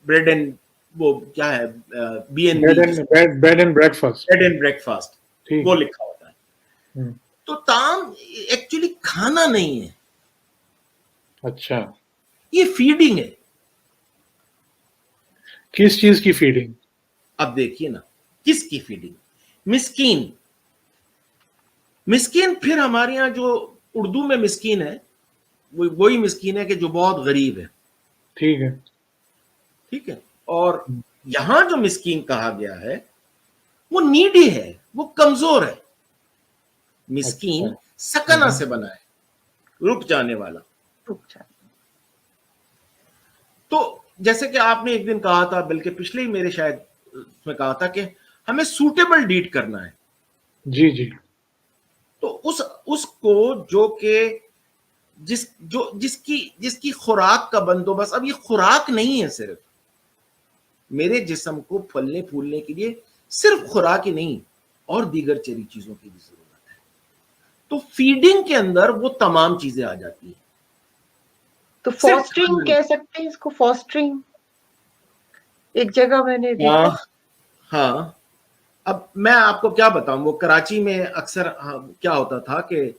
بریڈ اینڈ, وہ کیا ہے, بریڈ اینڈ بریک فاسٹ, وہ لکھا ہوتا ہے. تو طعام ایکچولی کھانا نہیں ہے, اچھا, یہ فیڈنگ ہے. کس چیز کی فیڈنگ؟ اب دیکھیے نا, کس کی فیڈنگ؟ مسکین. مسکین پھر ہمارے یہاں جو اردو میں مسکین ہے وہی مسکین ہے کہ جو بہت غریب ہے, ٹھیک ہے, ٹھیک ہے. اور یہاں جو مسکین کہا گیا ہے وہ نیڈی ہے, وہ کمزور ہے. مسکین سکنہ سے بنا ہے, رک جانے والا. تو جیسے کہ آپ نے ایک دن کہا تھا, بلکہ پچھلے ہی میرے شاید اس میں کہا تھا کہ ہمیں سوٹیبل ڈیٹ کرنا ہے. جی جی, تو اس کو جو کہ جس کی خوراک کا بندوبست, اب یہ خوراک نہیں ہے صرف میرے جسم کو پھلنے پھولنے کے لیے, صرف خوراک ہی نہیں اور دیگر چیزوں کی بھی ضرورت ہے. تو فیڈنگ کے اندر وہ تمام چیزیں آ جاتی ہیں. تو فاسٹرنگ کہہ سکتے ہیں اس کو, فاسٹرنگ ایک جگہ میں نے دیکھا. ہاں, اب میں آپ کو کیا بتاؤں, وہ کراچی میں اکثر کیا ہوتا تھا کہ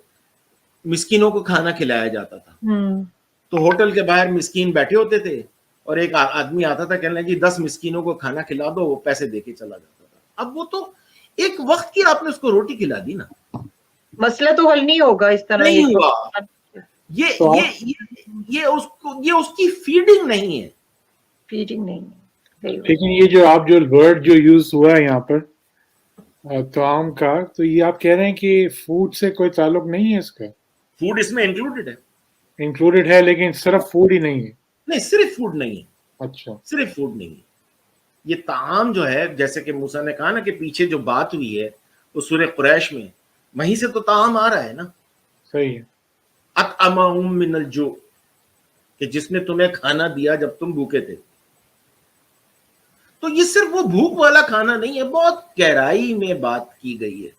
مسکینوں کو کھانا کھلایا جاتا تھا. تو ہوٹل کے باہر مسکین بیٹھے ہوتے تھے اور ایک آدمی آتا تھا, کہنے لگا جی 10 مسکینوں کو کھانا کھلا دو, وہ پیسے دے کے چلا جاتا تھا. اب وہ تو ایک وقت کی آپ نے اس کو روٹی کھلا دی نا, مسئلہ تو حل نہیں ہوگا اس طرح. نہیں ہوا. یہ اس کی فیڈنگ نہیں ہے, فیڈنگ نہیں ہے. لیکن یہ جو آپ جو ورڈ جو یوز ہوا ہے یہاں پر طعام کا, تو یہ آپ کہہ رہے ہیں کہ فوڈ سے کوئی تعلق نہیں ہے اس کا؟ فوڈ اس میں انکلوڈیڈ ہے, لیکن صرف فوڈ ہی نہیں ہے. نہیں, صرف فوڈ نہیں ہے. اچھا, صرف فوڈ نہیں ہے. یہ طعام جو ہے, جیسے کہ موسیٰ نے کہا نا کہ پیچھے جو بات ہوئی ہے وہ سورہ قریش میں, وہیں سے تو طعام آ رہا ہے نا. صحیح ہے. اطعمہم من الجوع, کہ جس نے تمہیں کھانا دیا جب تم بھوکے تھے. تو یہ صرف وہ بھوک والا کھانا نہیں ہے, بہت گہرائی میں بات کی گئی ہے.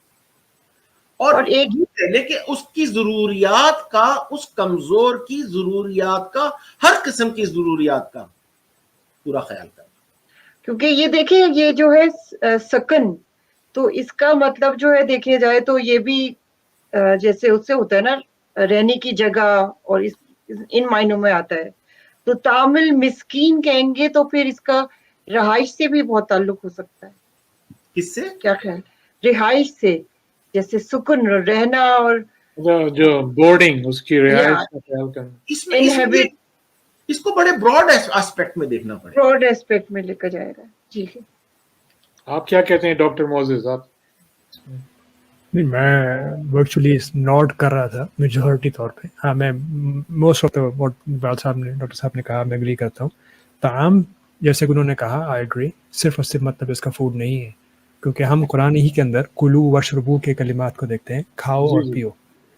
اور ایک لیکن اس کی ضروریات کا, اس کمزور کی ضروریات کا, ہر قسم کی ضروریات کا پورا خیال کرنا. کیونکہ یہ دیکھیں, یہ جو ہے سکن, تو اس کا مطلب جو ہے دیکھے جائے تو یہ بھی جیسے اس سے ہوتا ہے نا رہنے کی جگہ, اور ان معنوں میں آتا ہے. تو تعامل مسکین کہیں گے تو پھر اس کا رہائش سے بھی بہت تعلق ہو سکتا ہے. کس سے؟ کیا خیال؟ رہائش سے, جیسے سکن رہنا, اور جو بورڈنگ, اس کی رہائش کا خیال کرنا. اس کو بڑے براڈ ایسپیکٹ میں دیکھنا پڑے, براڈ ایسپیکٹ میں لے کر جائے گا. جی, آپ کیا کہتے ہیں ڈاکٹر موزز؟ آپ نہیں, میں ایکچولی نوٹ کر رہا تھا میجورٹی طور پہ. ہاں, میں موسٹ آف ڈاکٹر صاحب نے کہا میں اگری کرتا ہوں. طعام جیسے کہ انہوں نے کہا, آئی ایگری, صرف اور صرف مطلب اس کا فوڈ نہیں ہے, کیونکہ ہم قرآن ہی کے اندر کلو وشربو کے کلمات کو دیکھتے ہیں, کھاؤ اور پیو,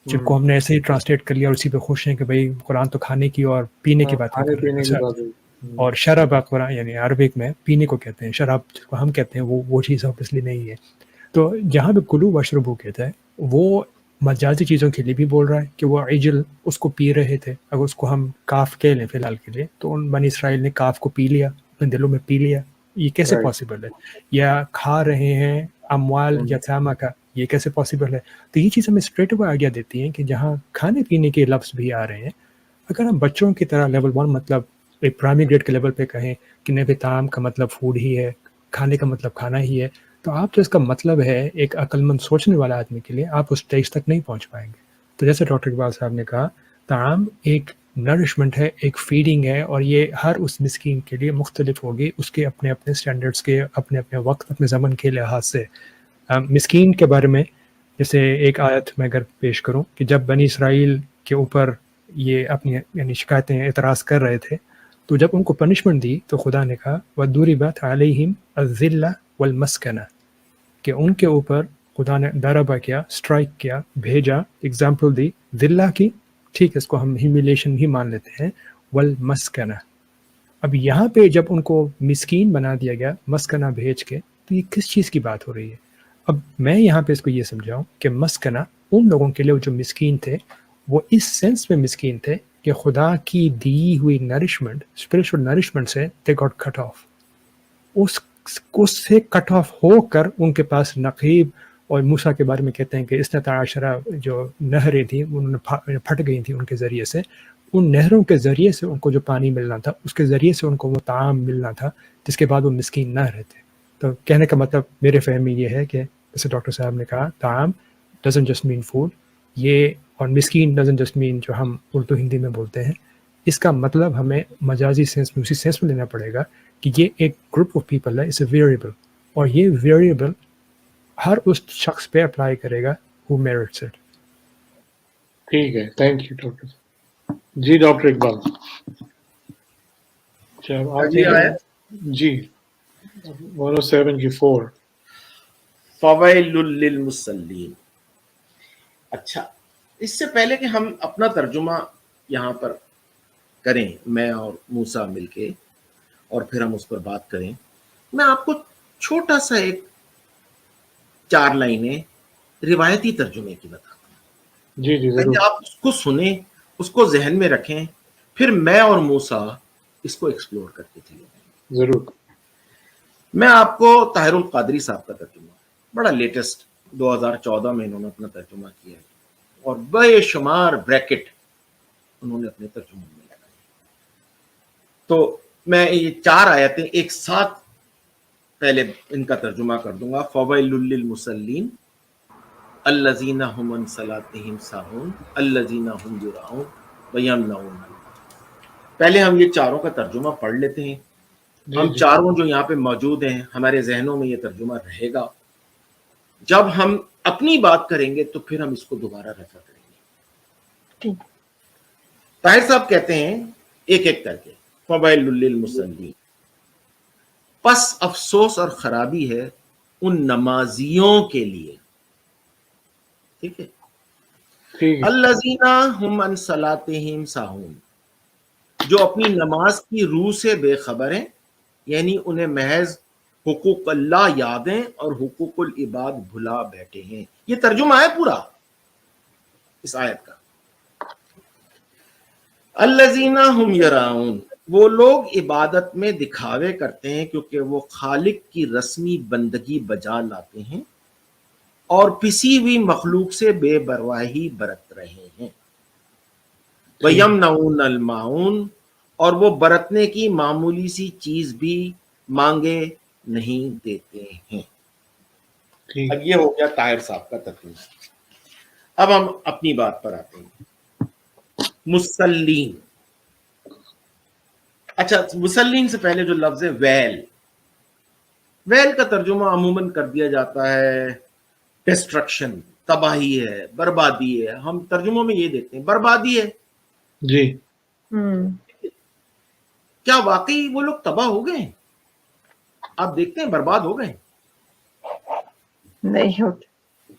جن کو ہم نے ایسے ہی ٹرانسلیٹ کر لیا اور اسی پہ خوش ہیں کہ بھائی قرآن تو کھانے کی اور پینے کی بات کر رہا ہے. اور شراب قرآن یعنی عربک میں پینے کو کہتے ہیں, شراب جس کو ہم کہتے ہیں وہ چیز آبویسلی نہیں ہے. تو جہاں پہ کلو وشربو کہتا ہے وہ مجازی چیزوں کے لیے بھی بول رہا ہے کہ وہ عجل اس کو پی رہے تھے. اگر اس کو ہم کاف کہہ لیں فی الحال کے لیے, تو ان بنی اسرائیل نے کاف کو پی لیا, اپنے دلوں میں پی لیا. یہ کیسے پاسبل ہے؟ یا کھا رہے ہیں اموال یتامہ کا, یہ کیسے پاسبل ہے؟ تو یہ چیز ہمیں اسٹریٹ اوے آئیڈیا دیتی ہیں کہ جہاں کھانے پینے کے لفظ بھی آ رہے ہیں, اگر ہم بچوں کی طرح لیول 1 مطلب ایک پرائمری گریڈ کے لیول پہ کہیں کہ نبی طعام کا مطلب فوڈ ہی ہے, کھانے کا مطلب کھانا ہی ہے, تو آپ جو اس کا مطلب ہے ایک عقل مند سوچنے والا آدمی کے لیے, آپ اس اسٹیج تک نہیں پہنچ پائیں گے. تو جیسے ڈاکٹر اقبال صاحب نے کہا, طعام ایک نرشمنٹ ہے, ایک فیڈنگ ہے, اور یہ ہر اس مسکین کے لیے مختلف ہوگی, اس کے اپنے اپنے سٹینڈرڈس کے, اپنے اپنے وقت, اپنے زمن کے لحاظ سے. مسکین کے بارے میں جیسے ایک آیت میں اگر پیش کروں کہ جب بنی اسرائیل کے اوپر یہ اپنی یعنی شکایتیں اعتراض کر رہے تھے, تو جب ان کو پنشمنٹ دی تو خدا نے کہا وَضُرِبَتْ عَلَيْهِمْ الذِّلَّةُ وَالْمَسْكَنَةُ, کہ ان کے اوپر خدا نے ضربہ کیا, اسٹرائک کیا, بھیجا, اگزامپل دی ذلہ کی, ٹھیک ہے اس کو ہم ہیومیلیشن ہی مان لیتے ہیں, والمسکنہ. اب یہاں پہ جب ان کو مسکین بنا دیا گیا مسکنہ بھیج کے, تو یہ کس چیز کی بات ہو رہی ہے؟ اب میں یہاں پہ اس کو یہ سمجھاؤں کہ مسکنہ ان لوگوں کے لیے جو مسکین تھے وہ اس سینس میں مسکین تھے کہ خدا کی دی ہوئی نرشمنٹ, اسپرچل نرشمنٹ سے دے گاٹ کٹ آف. اس سے کٹ آف ہو کر ان کے پاس نقیب اور موسیٰ کے بارے میں کہتے ہیں کہ اثنتا عشرہ جو نہریں تھیں انہوں پھٹ گئی تھیں ان کے ذریعے سے، ان نہروں کے ذریعے سے ان کو جو پانی ملنا تھا اس کے ذریعے سے ان کو وہ طعام ملنا تھا جس کے بعد وہ مسکین نہ رہتے. تو کہنے کا مطلب میرے فہم میں یہ ہے کہ جیسے ڈاکٹر صاحب نے کہا طعام ڈزنٹ جسٹ مین فوڈ، یہ اور مسکین ڈزنٹ جسٹ مین جو ہم اردو ہندی میں بولتے ہیں. اس کا مطلب ہمیں مجازی سینس میں اسی سینس میں لینا پڑے گا کہ یہ ایک گروپ آف پیپل ہے، اٹس اے ویریبل، اور یہ ویریبل ہر اس شخص پہ اپلائی کرے گا who merits it. ٹھیک ہے، تھینک یو ڈاکٹر. جی ڈاکٹر اقبال. اچھا آپ جی آیا جی 107 کی 4. فویل للمصلین. اچھا، اس سے پہلے کہ ہم اپنا ترجمہ یہاں پر کریں میں اور موسیٰ مل کے اور پھر ہم اس پر بات کریں، میں آپ کو چھوٹا سا ایک 4 لائنیں روایتی ترجمے کی بتاتا ہوں. جی جی ضرور. پہلے آپ اس کو سنیں، اس کو ذہن میں رکھیں، پھر میں اور موسیٰ اس کو ایکسپلور کرتے چلیں. ضرور. میں آپ کو طاہر القادری صاحب کا ترجمہ، بڑا لیٹسٹ 2014 میں انہوں نے اپنا ترجمہ کیا ہے اور بے شمار بریکٹ انہوں نے اپنے ترجمے میں لگائے. تو میں یہ 4 آیتیں ایک ساتھ پہلے ان کا ترجمہ کر دوں گا. فویل للمصلین الذین هم عن صلاتهم ساہون الذین هم یراؤون ویمنعون. پہلے ہم یہ چاروں کا ترجمہ پڑھ لیتے ہیں. ہم چاروں جو یہاں پہ موجود ہیں ہمارے ذہنوں میں یہ ترجمہ رہے گا. جب ہم اپنی بات کریں گے تو پھر ہم اس کو دوبارہ رفع کریں گے. طاہر صاحب کہتے ہیں ایک ایک کر کے فویل للمصلین، پس افسوس اور خرابی ہے ان نمازیوں کے لیے. ٹھیک ہے. الذین هم عن صلاتهم ساہون، جو اپنی نماز کی روح سے بے خبر ہیں، یعنی انہیں محض حقوق اللہ یاد ہیں اور حقوق العباد بھلا بیٹھے ہیں. یہ ترجمہ ہے پورا اس آیت کا. الذین هم یراؤون، وہ لوگ عبادت میں دکھاوے کرتے ہیں کیونکہ وہ خالق کی رسمی بندگی بجا لاتے ہیں اور پسی ہوئی مخلوق سے بے پرواہی برت رہے ہیں. وَيَمْنَعُونَ الْمَاعُونَ، اور وہ برتنے کی معمولی سی چیز بھی مانگے نہیں دیتے ہیں. اب یہ ہو گیا طاہر صاحب کا ترجمہ. اب ہم اپنی بات پر آتے ہیں. مسلین. اچھا، مسلین سے پہلے جو لفظ ہے ویل، ویل کا ترجمہ عموماً کر دیا جاتا ہے ڈسٹرکشن، تباہی ہے، بربادی ہے. ہم ترجموں میں یہ دیکھتے ہیں بربادی ہے. جی. کیا واقعی وہ لوگ تباہ ہو گئے ہیں؟ آپ دیکھتے ہیں برباد ہو گئے؟ نہیں ہوتے.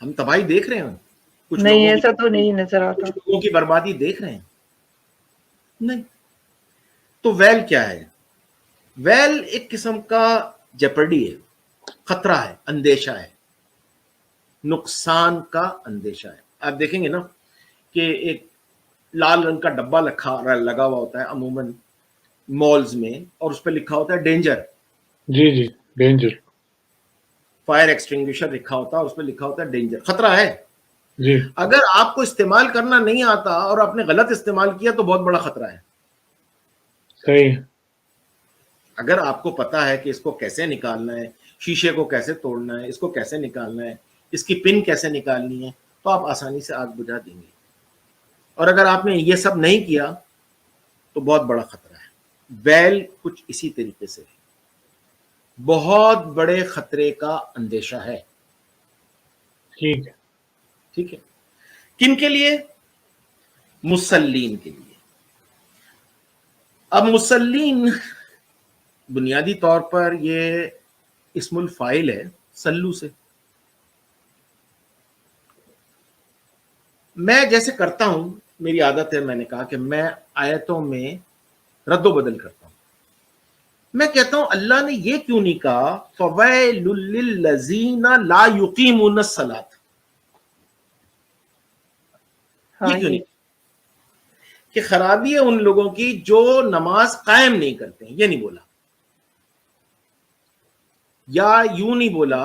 ہم تباہی دیکھ رہے ہیں؟ کچھ نہیں، لوگوں ایسا تو نہیں نظر آتا. کچھ لوگوں کی بربادی دیکھ رہے ہیں؟ نہیں. تو ویل کیا ہے؟ ویل ایک قسم کا جپرڈی ہے، خطرہ ہے، اندیشہ ہے، نقصان کا اندیشہ ہے. آپ دیکھیں گے نا کہ ایک لال رنگ کا ڈبہ لگا ہوا ہوتا ہے عموماً مالز میں، اور اس پہ لکھا ہوتا ہے ڈینجر. جی جی ڈینجر. فائر ایکسٹنگوشر لکھا ہوتا ہے، اس پہ لکھا ہوتا ہے ڈینجر، خطرہ ہے. جی. اگر آپ کو استعمال کرنا نہیں آتا اور آپ نے غلط استعمال کیا تو بہت بڑا خطرہ ہے. صحیح. اگر آپ کو پتا ہے کہ اس کو کیسے نکالنا ہے، شیشے کو کیسے توڑنا ہے، اس کو کیسے نکالنا ہے، اس کی پن کیسے نکالنی ہے، تو آپ آسانی سے آگ بجھا دیں گے. اور اگر آپ نے یہ سب نہیں کیا تو بہت بڑا خطرہ ہے. ویل کچھ اسی طریقے سے ہے، بہت بڑے خطرے کا اندیشہ ہے. ٹھیک ہے. ٹھیک ہے. کن کے لیے؟ مسلین کے لیے. اب مسلین بنیادی طور پر یہ اسم الفاعل ہے سلو سے. میں جیسے کرتا ہوں، میری عادت ہے، میں نے کہا کہ میں آیتوں میں رد و بدل کرتا ہوں. میں کہتا ہوں اللہ نے یہ کیوں نہیں کہا فویل للذین لا یقیمون الصلاۃ؟ یہ کیوں نہیں کہ خرابی ہے ان لوگوں کی جو نماز قائم نہیں کرتے ہیں؟ یہ نہیں بولا. یا یوں نہیں بولا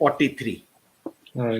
43,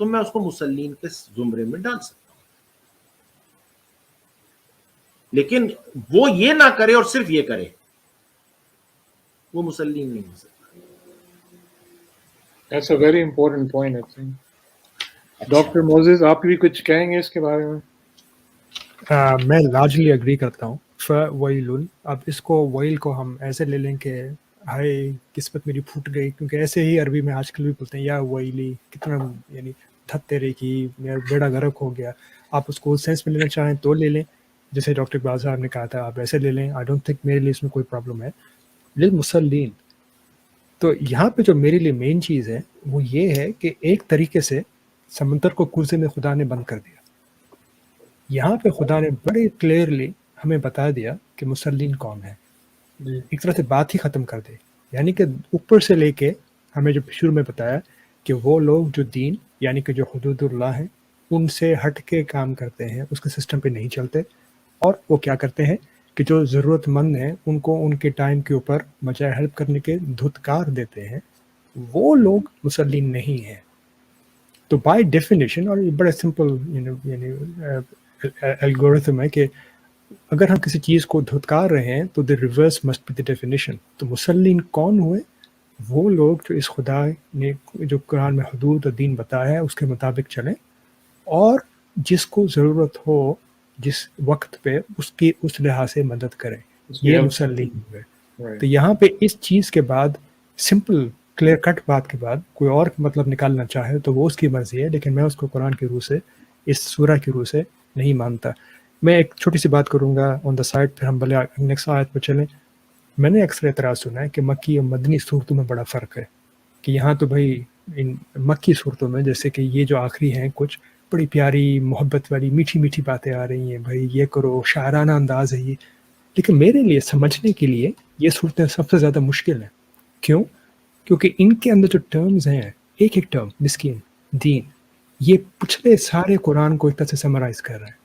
تو میں اس کو مسلین کے زمرے میں ڈال سکتا ہوں. لیکن وہ یہ نہ کرے اور صرف یہ کرے, وہ مسلین نہیں ہو سکتا. That's a very important point, I think. Doctor Moses آپ بھی کچھ کہیں گے اس کے بارے میں؟ میں لارجلی اگری کرتا ہوں. فویل، اب اس کو ویل کو ہم ایسے لے لیں کہ ہائے قسمت میری پھوٹ گئی، کیونکہ ایسے ہی عربی میں آج کل بھی بولتے ہیں یا ویلی، کتنا یعنی دھت تیرے کی، میرا بیڑا غرق ہو گیا. آپ اس کو سینس میں لینا چاہیں تو لے لیں، جیسے ڈاکٹر اقبال صاحب نے کہا تھا آپ ایسے لے لیں. آئی ڈونٹ تھنک میرے لیے اس میں کوئی پرابلم ہے. للمصلین، تو یہاں پہ جو میرے لیے مین چیز ہے وہ یہ ہے کہ ایک طریقے سے سمندر کو کوزے میں خدا نے بند کر دیا. یہاں پہ خدا نے بڑے کلیئرلی ہمیں بتا دیا کہ مسلین کون ہے. ایک طرح سے بات ہی ختم کر دے، یعنی کہ اوپر سے لے کے ہمیں جو شروع میں بتایا کہ وہ لوگ جو دین یعنی کہ جو حدود اللہ ہیں ان سے ہٹ کے کام کرتے ہیں، اس کے سسٹم پہ نہیں چلتے، اور وہ کیا کرتے ہیں کہ جو ضرورت مند ہیں ان کو ان کے ٹائم کے اوپر بجائے ہیلپ کرنے کے دھتکار دیتے ہیں، وہ لوگ مسلین نہیں ہیں. تو بائی ڈیفینیشن، اور یہ بڑا سمپل یعنی الگورتھم ہے کہ اگر ہم کسی چیز کو دھتکار رہے ہیں تو the reverse must be the definition. تو مسلین کون ہوئے؟ وہ لوگ جو اس خدا نے جو قرآن میں حدود اور دین بتایا ہے اس کے مطابق چلیں، اور جس کو ضرورت ہو جس وقت پہ اس کی اس لحاظ سے مدد کریں، یہ مسلین ہوئے. تو یہاں پہ اس چیز کے بعد سمپل کلیئر کٹ بات کے بعد کوئی اور مطلب نکالنا چاہے تو وہ اس کی مرضی ہے، لیکن میں اس کو قرآن کی روح سے، اس سورہ کی روح سے نہیں مانتا. میں ایک چھوٹی سی بات کروں گا آن دا سائڈ، پھر ہم بھلے نیکسٹ آیت پہ چلیں. میں نے اکثر اعتراض سنا ہے کہ مکی اور مدنی صورتوں میں بڑا فرق ہے، کہ یہاں تو بھائی ان مکی صورتوں میں جیسے کہ یہ جو آخری ہیں کچھ بڑی پیاری محبت والی میٹھی میٹھی باتیں آ رہی ہیں، بھائی یہ کرو، شاعرانہ انداز ہے یہ. لیکن میرے لیے سمجھنے کے لیے یہ صورتیں سب سے زیادہ مشکل ہیں. کیوں؟ کیونکہ ان کے اندر جو ٹرمز ہیں، ایک ایک ٹرم، مسکین، دین، یہ پچھلے سارے قرآن کو ایک طرح سے سمرائز کر رہے ہیں.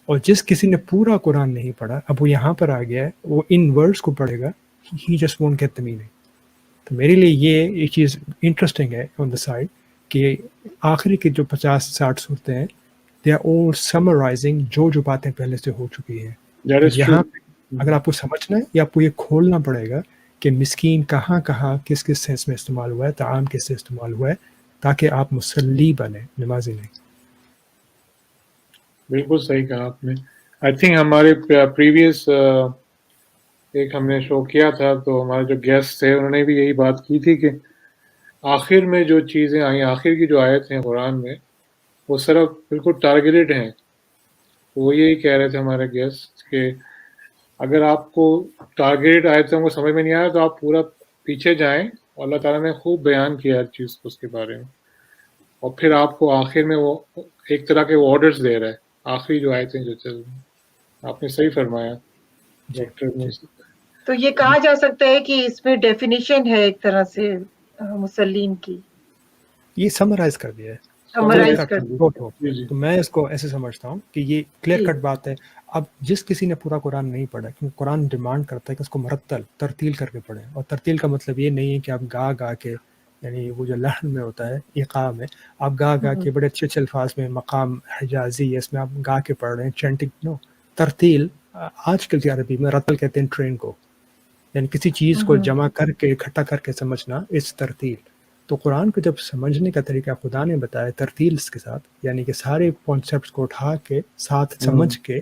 اور جس کسی نے پورا قرآن نہیں پڑھا، اب وہ یہاں پر آ گیا ہے، وہ ان ورڈز کو پڑھے گا، ہی just won't get the meaning. تو میرے لیے یہ ایک چیز انٹرسٹنگ ہے آن دا سائڈ کہ آخری کے جو 50-60 صورتیں ہیں، دے آر آل سمرائزنگ جو باتیں پہلے سے ہو چکی ہیں. یہاں اگر آپ کو سمجھنا ہے یا آپ کو یہ کھولنا پڑے گا کہ مسکین کہاں کہاں کس کس سینس میں استعمال ہوا ہے، طعام کس سے استعمال ہوا ہے، تاکہ آپ مصلی بنیں، نمازی نہیں. بالکل صحیح کہا آپ نے. آئی تھنک ہمارے پریویس ایک ہم نے شو کیا تھا تو ہمارے جو گیسٹ تھے انہوں نے بھی یہی بات کی تھی کہ آخر میں جو چیزیں آئیں، آخر کی جو آیت ہیں قرآن میں، وہ صرف بالکل ٹارگیٹڈ ہیں. وہ یہی کہہ رہے تھے ہمارے گیسٹ کہ اگر آپ کو ٹارگیٹڈ آیتوں کو سمجھ میں نہیں آیا تو آپ پورا پیچھے جائیں، اللہ تعالیٰ نے خوب بیان کیا ہر چیز کو اس کے بارے میں، اور پھر آپ کو آخر میں وہ ایک طرح کے وہ آرڈرز دے رہا ہے آخری جو آیتیں جو چل رہی ہیں. آپ نے صحیح فرمایا ڈاکٹر. تو یہ کہا جا سکتا ہے کہ اس میں ڈیفینیشن ہے ایک طرح سے مسلین کی، یہ سمرائز کر دیا ہے. سمرائز کر تو میں اس کو ایسے سمجھتا ہوں کہ یہ کلیئر کٹ بات ہے. اب جس کسی نے پورا قرآن نہیں پڑھا، کیونکہ قرآن ڈیمانڈ کرتا ہے کہ اس کو مرتل ترتیل کر کے پڑھیں، اور ترتیل کا مطلب یہ نہیں ہے کہ آپ گا کے، یعنی وہ جو لحن میں ہوتا ہے ایقاع میں آپ گا کے بڑے اچھے اچھے الفاظ میں، مقام حجازی ہے اس میں آپ گا کے پڑھ رہے ہیں، چینٹنگ. نو، ترتیل آج کل کی عربی میں رتل کہتے ہیں ٹرین کو، یعنی کسی چیز کو جمع کر کے اکٹھا کر کے سمجھنا، اس ترتیل. تو قرآن کو جب سمجھنے کا طریقہ خدا نے بتایا ترتیل کے ساتھ، یعنی کہ سارے کانسیپٹس کو اٹھا کے ساتھ سمجھ کے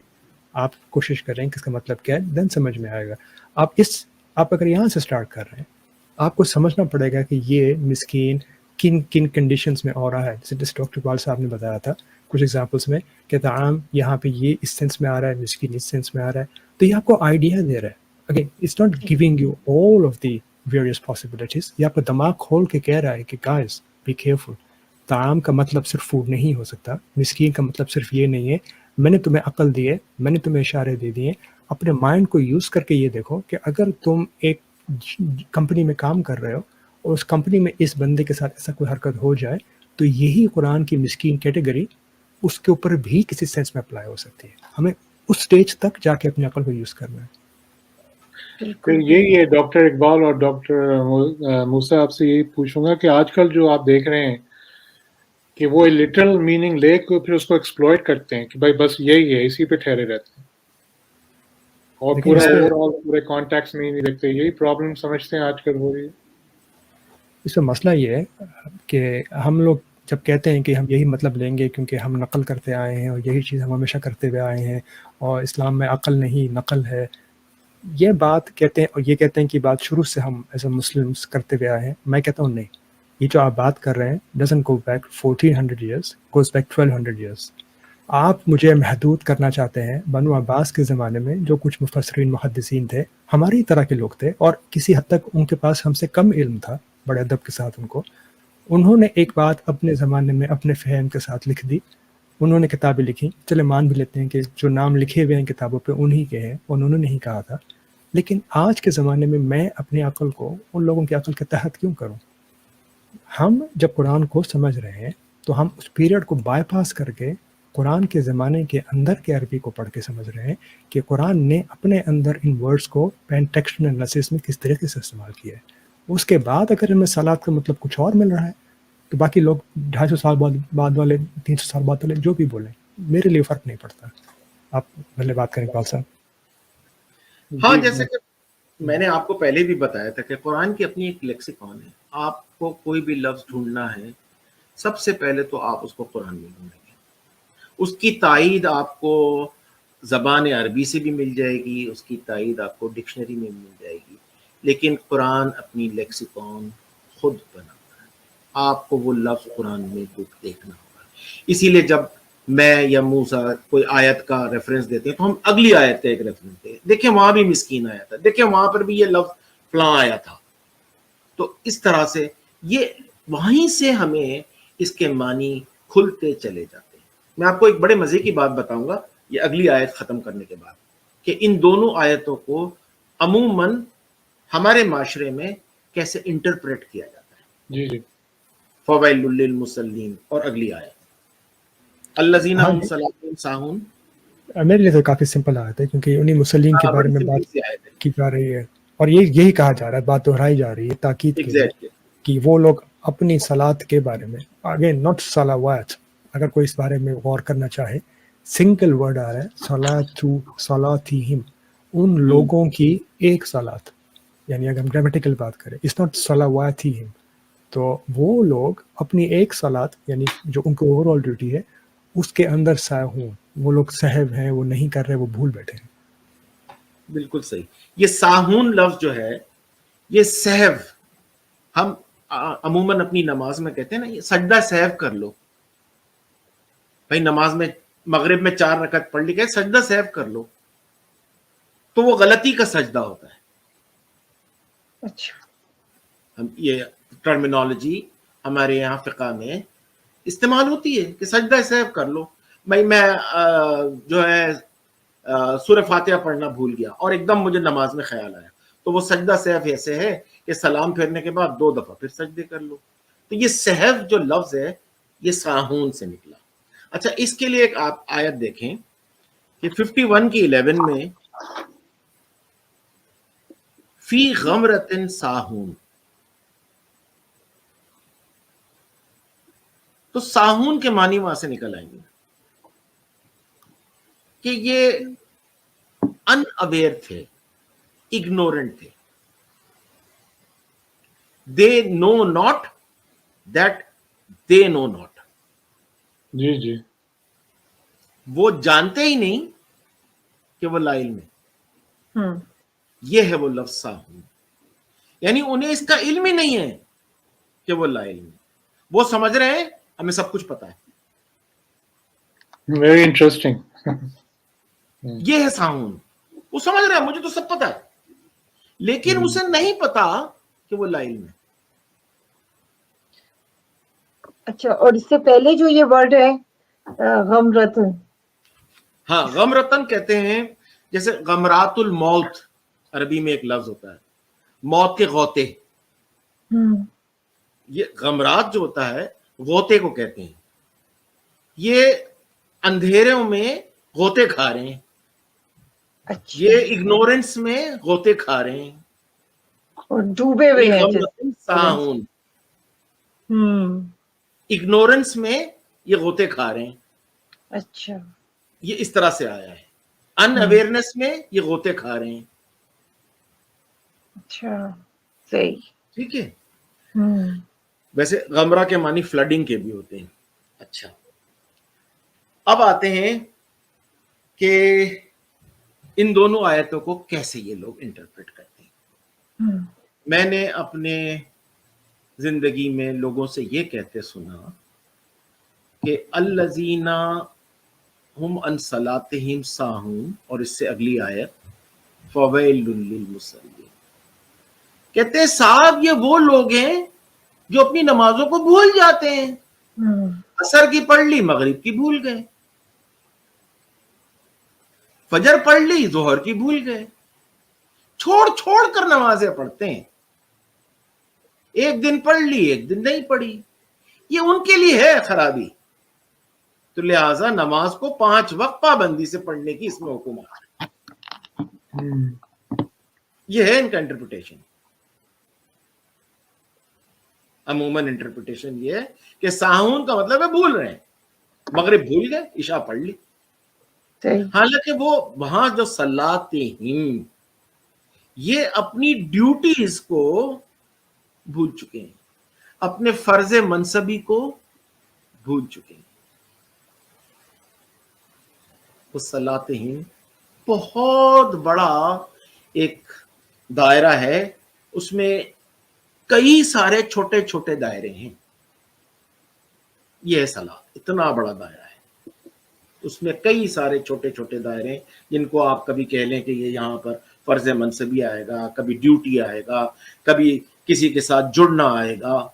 آپ کوشش کریں کہ اس کا مطلب کیا ہے، دین سمجھ میں آئے گا. آپ اگر یہاں سے سٹارٹ کر رہے ہیں، آپ کو سمجھنا پڑے گا کہ یہ مسکین کن کن کنڈیشنز میں آ رہا ہے. جیسے ڈاکٹر اقبال صاحب نے بتایا تھا کچھ ایگزامپلس میں کہ طعام یہاں پہ یہ اس سینس میں آ رہا ہے، مسکین اس سینس میں آ رہا ہے. تو یہ آپ کو آئیڈیا دے رہا ہے. Again it's not giving you all of the various possibilities. یہ آپ کا دماغ کھول کے کہہ رہا ہے کہ گائز بی کیئرفل، طعام کا مطلب صرف فوڈ نہیں ہو سکتا، مسکین کا مطلب صرف یہ نہیں ہے. میں نے تمہیں عقل دی ہے، میں نے تمہیں اشارے دے دیے. اپنے مائنڈ کو یوز کر کے یہ دیکھو کہ اگر تم ایک کمپنی میں کام کر رہے ہو اور اس کمپنی میں اس بندے کے ساتھ ایسا کوئی حرکت ہو جائے تو یہی قرآن کی مسکین کیٹیگری اس کے اوپر بھی کسی سینس میں اپلائی ہو سکتی ہے. ہمیں اس سٹیج تک جا کے اپنی عقل کو یوز کرنا ہے. پھر یہی ہے ڈاکٹر اقبال اور ڈاکٹر موسیٰ، آپ سے یہی پوچھوں گا کہ آج کل جو آپ دیکھ رہے ہیں کہ وہ لٹرل میننگ لے کے پھر اس کو ایکسپلوئٹ کرتے ہیں کہ بھائی بس یہی ہے، اسی پہ ٹھہرے رہتے ہیں اور لیکن پورا اس پہ اوور آل پورے کانٹیکس میں ہی نہیں دیکھتے. یہی پرابلم سمجھتے ہیں آج کل ہو رہی ہے. اس میں مسئلہ یہ ہے کہ ہم لوگ جب کہتے ہیں کہ ہم یہی مطلب لیں گے کیونکہ ہم نقل کرتے آئے ہیں اور یہی چیز ہم ہمیشہ کرتے ہوئے آئے ہیں اور اسلام میں عقل نہیں نقل ہے، یہ بات کہتے ہیں اور یہ کہتے ہیں کہ بات شروع سے ہم ایز اے مسلمس کرتے ہوئے آئے ہیں. میں کہتا ہوں نہیں، یہ جو آپ بات کر رہے ہیں doesn't go back 1400 years, goes back 1200 years. آپ مجھے محدود کرنا چاہتے ہیں بنو عباس کے زمانے میں جو کچھ مفسرین محدثین تھے ہماری طرح کے لوگ تھے اور کسی حد تک ان کے پاس ہم سے کم علم تھا، بڑے ادب کے ساتھ انہوں نے ایک بات اپنے زمانے میں اپنے فہم کے ساتھ لکھ دی، انہوں نے کتابیں لکھی، چلے مان بھی لیتے ہیں کہ جو نام لکھے ہوئے ہیں کتابوں پہ انہی کے ہیں، انہوں نے نہیں کہا تھا. لیکن آج کے زمانے میں اپنی عقل کو ان لوگوں کی عقل کے تحت کیوں کروں؟ ہم جب قرآن کو سمجھ رہے ہیں تو ہم اس پیریڈ کو بائی پاس کر کے قرآن کے زمانے کے اندر کے عربی کو پڑھ کے سمجھ رہے ہیں کہ قرآن نے اپنے اندر ان ورڈز کو پینٹیکسچوئل انالیسس میں کس طریقے سے استعمال کیا ہے. اس کے بعد اگر ہمیں صلات کا مطلب کچھ اور مل رہا ہے تو باقی لوگ 250 سال بعد والے 300 سال بعد والے جو بھی بولیں میرے لیے فرق نہیں پڑتا. آپ پہلے بات کریں اقبال صاحب. ہاں، جیسے کہ میں نے آپ کو پہلے بھی بتایا تھا کہ قرآن کی اپنی ایک لیکسیکون ہے. آپ کو کوئی بھی لفظ ڈھونڈنا ہے سب سے پہلے تو آپ اس کو قرآن میں ڈھونڈیں گے. اس کی تائید آپ کو زبان عربی سے بھی مل جائے گی، اس کی تائید آپ کو ڈکشنری میں مل جائے گی، لیکن قرآن اپنی لیکسیکون خود بناتا ہے. آپ کو وہ لفظ قرآن میں دیکھنا ہوگا. اسی لیے جب میں یا موسیٰ کوئی آیت کا ریفرنس دیتے ہیں تو ہم اگلی آیت کا ایک ریفرنس دیں، دیکھیں وہاں بھی مسکین آیا تھا، دیکھیں وہاں پر بھی یہ لفظ فلاں آیا تھا. تو اس طرح سے یہ وہیں سے ہمیں اس کے معنی کھلتے چلے جاتے ہیں. میں آپ کو ایک بڑے مزے کی بات بتاؤں گا یہ اگلی آیت ختم کرنے کے بعد، کہ ان دونوں آیتوں کو عموماً ہمارے معاشرے میں کیسے انٹرپریٹ کیا جاتا ہے. جی جی. فویل للمصلین اور اگلی آیت الذین هم صلاتهم ساہون. میرے لیے تو کافی سمپل آیت ہے کیونکہ انہی مسلمین کے بارے میں بات کی جا رہی ہے اور یہی کہا جا رہا ہے، بات دہرائی جا رہی ہے تاکید کے لیے کہ وہ لوگ اپنی صلات کے بارے میں، اگین ناٹ صلوات، اگر کوئی اس بارے میں غور کرنا چاہے سنگل ورڈ آ رہا ہے صلاتہم، ان لوگوں کی ایک صلات، یعنی اگر ہم گرامیٹیکل بات کریں اٹس ناٹ صلواتہم، تو وہ لوگ اپنی ایک صلات یعنی جو ان کو اوور آل ڈیوٹی ہے اس کے اندر ساہون، وہ لوگ سہو ہیں، وہ نہیں کر رہے، وہ بھول بیٹھے ہیں. بالکل صحیح. یہ ساہون لفظ جو ہے یہ سہو، ہم عموماً اپنی نماز میں کہتے ہیں نا یہ سجدہ سہو کر لو. بھائی نماز میں مغرب میں 4 رکعت پڑھ لی، کہ سجدہ سہو کر لو، تو وہ غلطی کا سجدہ ہوتا ہے. اچھا، ہم یہ ٹرمینالوجی ہمارے یہاں فقہ میں استعمال ہوتی ہے کہ سجدہ سہو کر لو. بھائی میں جو ہے سورہ فاتحہ پڑھنا بھول گیا اور ایک دم مجھے نماز میں خیال آیا، تو وہ سجدہ سہو ایسے ہے کہ سلام پھیرنے کے بعد 2 دفعہ پھر سجدے کر لو. تو یہ سہو جو لفظ ہے یہ ساہون سے نکلا. اچھا، اس کے لیے ایک آپ آیت دیکھیں کہ 51 کی 11 میں فی غمرۃ ساہون، تو ساہون کے معنی وہاں سے نکل آئیں گے کہ یہ ان اویئر تھے، اگنورنٹ تھے. They know not that they know not, جی جی. وہ جانتے ہی نہیں کہ وہ لا علم ہے. یہ ہے وہ لفظ ساہون، یعنی انہیں اس کا علم ہی نہیں ہے کہ وہ لا علم ہے. وہ سمجھ رہے ہیں ہمیں سب کچھ پتا ہے. Very interesting. یہ ہے ساہون. وہ سمجھ رہے ہیں مجھے تو سب پتا ہے، لیکن اسے نہیں پتا کہ وہ لا علم ہے. اچھا، اور اس سے پہلے جو یہ ورڈ ہے غمرت، ہاں غمرتن کہتے ہیں، جیسے غمرات الموت عربی میں ایک لفظ ہوتا ہے، موت کے غوطے. یہ غمرات جو ہوتا ہے غوطے کو کہتے ہیں. یہ اندھیروں میں غوطے کھا رہے ہیں، یہ اگنورنس میں غوطے کھا رہے ہیں اور ڈوبے ہوئے ہیں ساہون. اگنورنس میں یہ غوطے کھا رہے ہیں، اچھا یہ اس طرح سے آیا ہے. ان اویئرنیس میں یہ غوطے کھا رہے ہیں. اچھا صحیح. ٹھیک ہے. ہوں ویسے غمرہ کے معنی فلڈنگ کے بھی ہوتے ہیں. اچھا اب آتے ہیں کہ ان دونوں آیتوں کو کیسے یہ لوگ انٹرپریٹ کرتے ہیں. ہوں میں نے اپنے زندگی میں لوگوں سے یہ کہتے سنا کہ الذین ہم عن صلاتہم ساہون، اور اس سے اگلی آیت فویل للمصلین، کہتے ہیں صاحب یہ وہ لوگ ہیں جو اپنی نمازوں کو بھول جاتے ہیں. ہوں عصر کی پڑھ لی، مغرب کی بھول گئے، فجر پڑھ لی، ظہر کی بھول گئے، چھوڑ چھوڑ کر نمازیں پڑھتے ہیں. ایک دن پڑھ لی، ایک دن نہیں پڑھی. یہ ان کے لیے ہے خرابی. تو لہٰذا نماز کو 5 وقت پابندی سے پڑھنے کی اس میں حکومت ہے. یہ ہے ان کا انٹرپریٹیشن. عموماً انٹرپریٹیشن یہ ہے کہ ساہون کا مطلب ہے بھول رہے ہیں. مغرب بھول گئے، عشاء پڑھ لی. صحیح. حالانکہ وہ وہاں جو صلاتہم، یہ اپنی ڈیوٹیز کو بھول چکے ہیں، اپنے فرض منصبی کو بھول چکے ہیں. وہ صلاتہم بہت بڑا ایک دائرہ ہے، اس میں کئی سارے چھوٹے چھوٹے دائرے ہیں. یہ ہے صلاۃ، اتنا بڑا دائرہ ہے، اس میں کئی سارے چھوٹے چھوٹے دائرے ہیں جن کو آپ کبھی کہہ لیں کہ یہ یہاں پر فرض منصبی آئے گا، کبھی ڈیوٹی آئے گا، کبھی کسی کے ساتھ جڑنا آئے گا.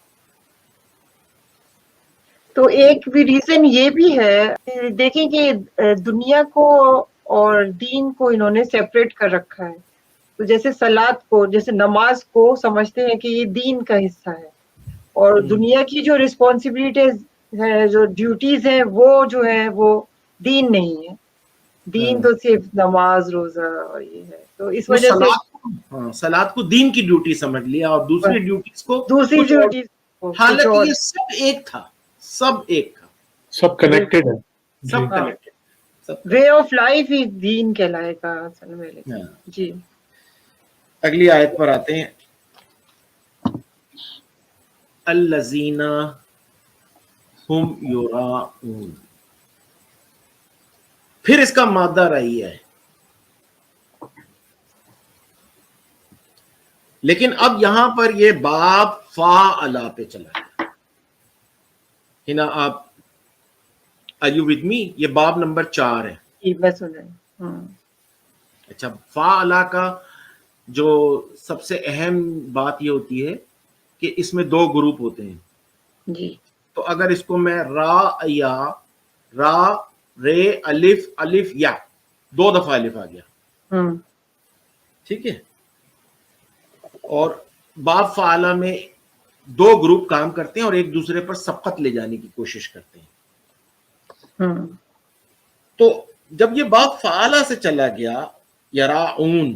تو ایک بھی ریزن یہ بھی ہے، دیکھیں کہ دنیا کو اور دین کو انہوں نے سیپریٹ کر رکھا ہے. تو جیسے صلات کو، جیسے نماز کو سمجھتے ہیں کہ یہ دین کا حصہ ہے، اور دنیا کی جو رسپانسبلٹیز ہے، جو ڈیوٹیز ہیں، وہ جو ہے وہ دین نہیں ہے. دین تو صرف نماز، روزہ اور یہ ہے. تو اس وجہ سے صلات کو دین کی ڈیوٹی سمجھ لیا، اور دوسری ڈیوٹیز کو دوسری کچھ اور. ڈیوٹیز حالانکہ یہ سب ایک تھا، سب ایک تھا، سب کنیکٹڈ ہے. سب کنیکٹڈ. وے آف لائف ہی دین کہلائے گا اصل میں. جی اگلی آیت پر آتے ہیں. الذین ہم یراؤون، پھر اس کا مادہ رہی ہے، لیکن اب یہاں پر یہ باب فاعلا پہ چلا گیا. ہنا آپ are you with me؟ یہ باب نمبر 4 ہے. جی میں سن رہی ہوں. اچھا، فاعلا کا جو سب سے اہم بات یہ ہوتی ہے کہ اس میں 2 گروپ ہوتے ہیں. جی تو اگر اس کو میں را رے الف الف یا 2 دفعہ الف آ گیا، ہوں ٹھیک ہے. اور باب فعلا میں 2 گروپ کام کرتے ہیں اور ایک دوسرے پر سبقت لے جانے کی کوشش کرتے ہیں. ہوں تو جب یہ باب فعلا سے چلا گیا یراؤن،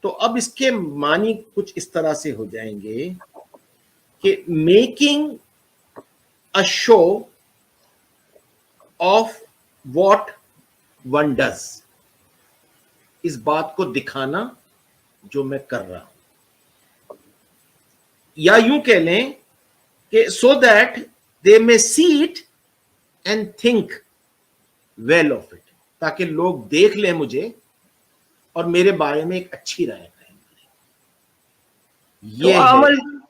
تو اب اس کے معنی کچھ اس طرح سے ہو جائیں گے کہ making a show of what one does, اس بات کو دکھانا جو میں کر رہا ہوں. یا یوں کہہ لیں کہ سو that they may see it and think well of it, تاکہ لوگ دیکھ لیں مجھے اور میرے بارے میں ایک اچھی رائے کریں. تو یہ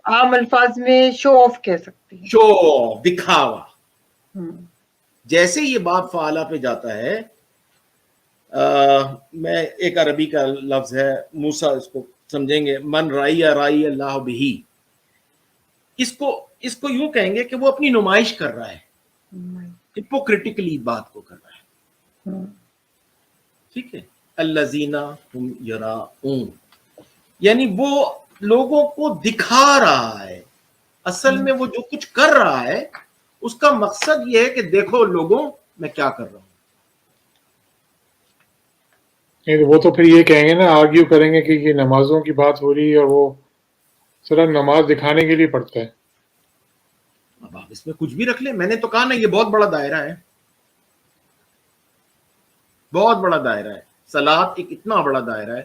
عام الفاظ میں شو آف کہہ سکتے ہیں. شو، دکھاوا. ہوں جیسے یہ باب فعلا پہ جاتا ہے، میں ایک عربی کا لفظ ہے، موسیٰ اس کو سمجھیں گے، من رائی اللہ بہی، اس کو یوں کہیں گے کہ وہ اپنی نمائش کر رہا ہے، ہپوکریٹیکلی بات کو کر رہا ہے. ٹھیک ہے. الذین ہم یراؤون، یعنی وہ لوگوں کو دکھا رہا ہے. اصل میں وہ جو کچھ کر رہا ہے اس کا مقصد یہ ہے کہ دیکھو لوگوں میں کیا کر رہا ہوں. وہ تو پھر یہ کہیں گے نا، آرگیو کریں گے کہ یہ نمازوں کی بات ہو رہی ہے اور وہ صرف نماز دکھانے کے لیے پڑھتا ہے. اب آپ اس میں کچھ بھی رکھ لیں. میں نے تو کہا نا یہ بہت بڑا دائرہ ہے, بہت بڑا دائرہ ہے. صلاۃ ایک اتنا بڑا دائرہ ہے.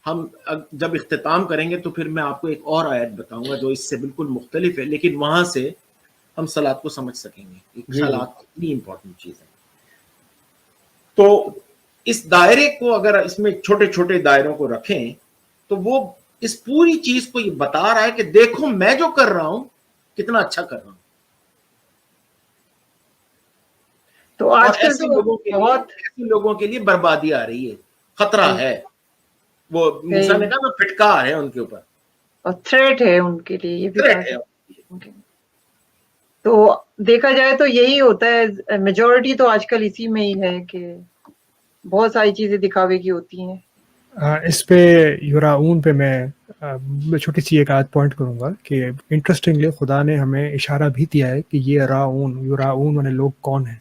ہم جب اختتام کریں گے تو پھر میں آپ کو ایک اور آیت بتاؤں گا جو اس سے بالکل مختلف ہے, لیکن وہاں سے ہم صلاۃ کو سمجھ سکیں گے. ایک جی صلاۃ اتنی امپورٹنٹ چیز ہے. تو اس دائرے کو اگر اس میں چھوٹے چھوٹے دائروں کو رکھیں تو وہ اس پوری چیز کو یہ بتا رہا ہے کہ دیکھو میں جو کر رہا ہوں کتنا اچھا کر رہا ہوں. تو اور آج کل ایسے تو بہت لوگوں کے لیے بربادی آ رہی ہے, خطرہ ہے. وہ موسیٰ نے کہا نا پھٹکار ہے ان کے اوپر, اور تھریٹ ہے ان کے لیے, یہ بھی threat کہا ہے. تو دیکھا جائے تو یہی ہوتا ہے, میجورٹی تو آج کل اسی میں ہی ہے کہ بہت ساری چیزیں دکھاوے کی ہوتی ہیں. اس پہ یوراؤن پہ میں چھوٹی سی ایک آدھ پوائنٹ کروں گا کہ انٹرسٹنگلی خدا نے ہمیں اشارہ بھی دیا ہے کہ یہ یوراؤن والے لوگ کون ہیں.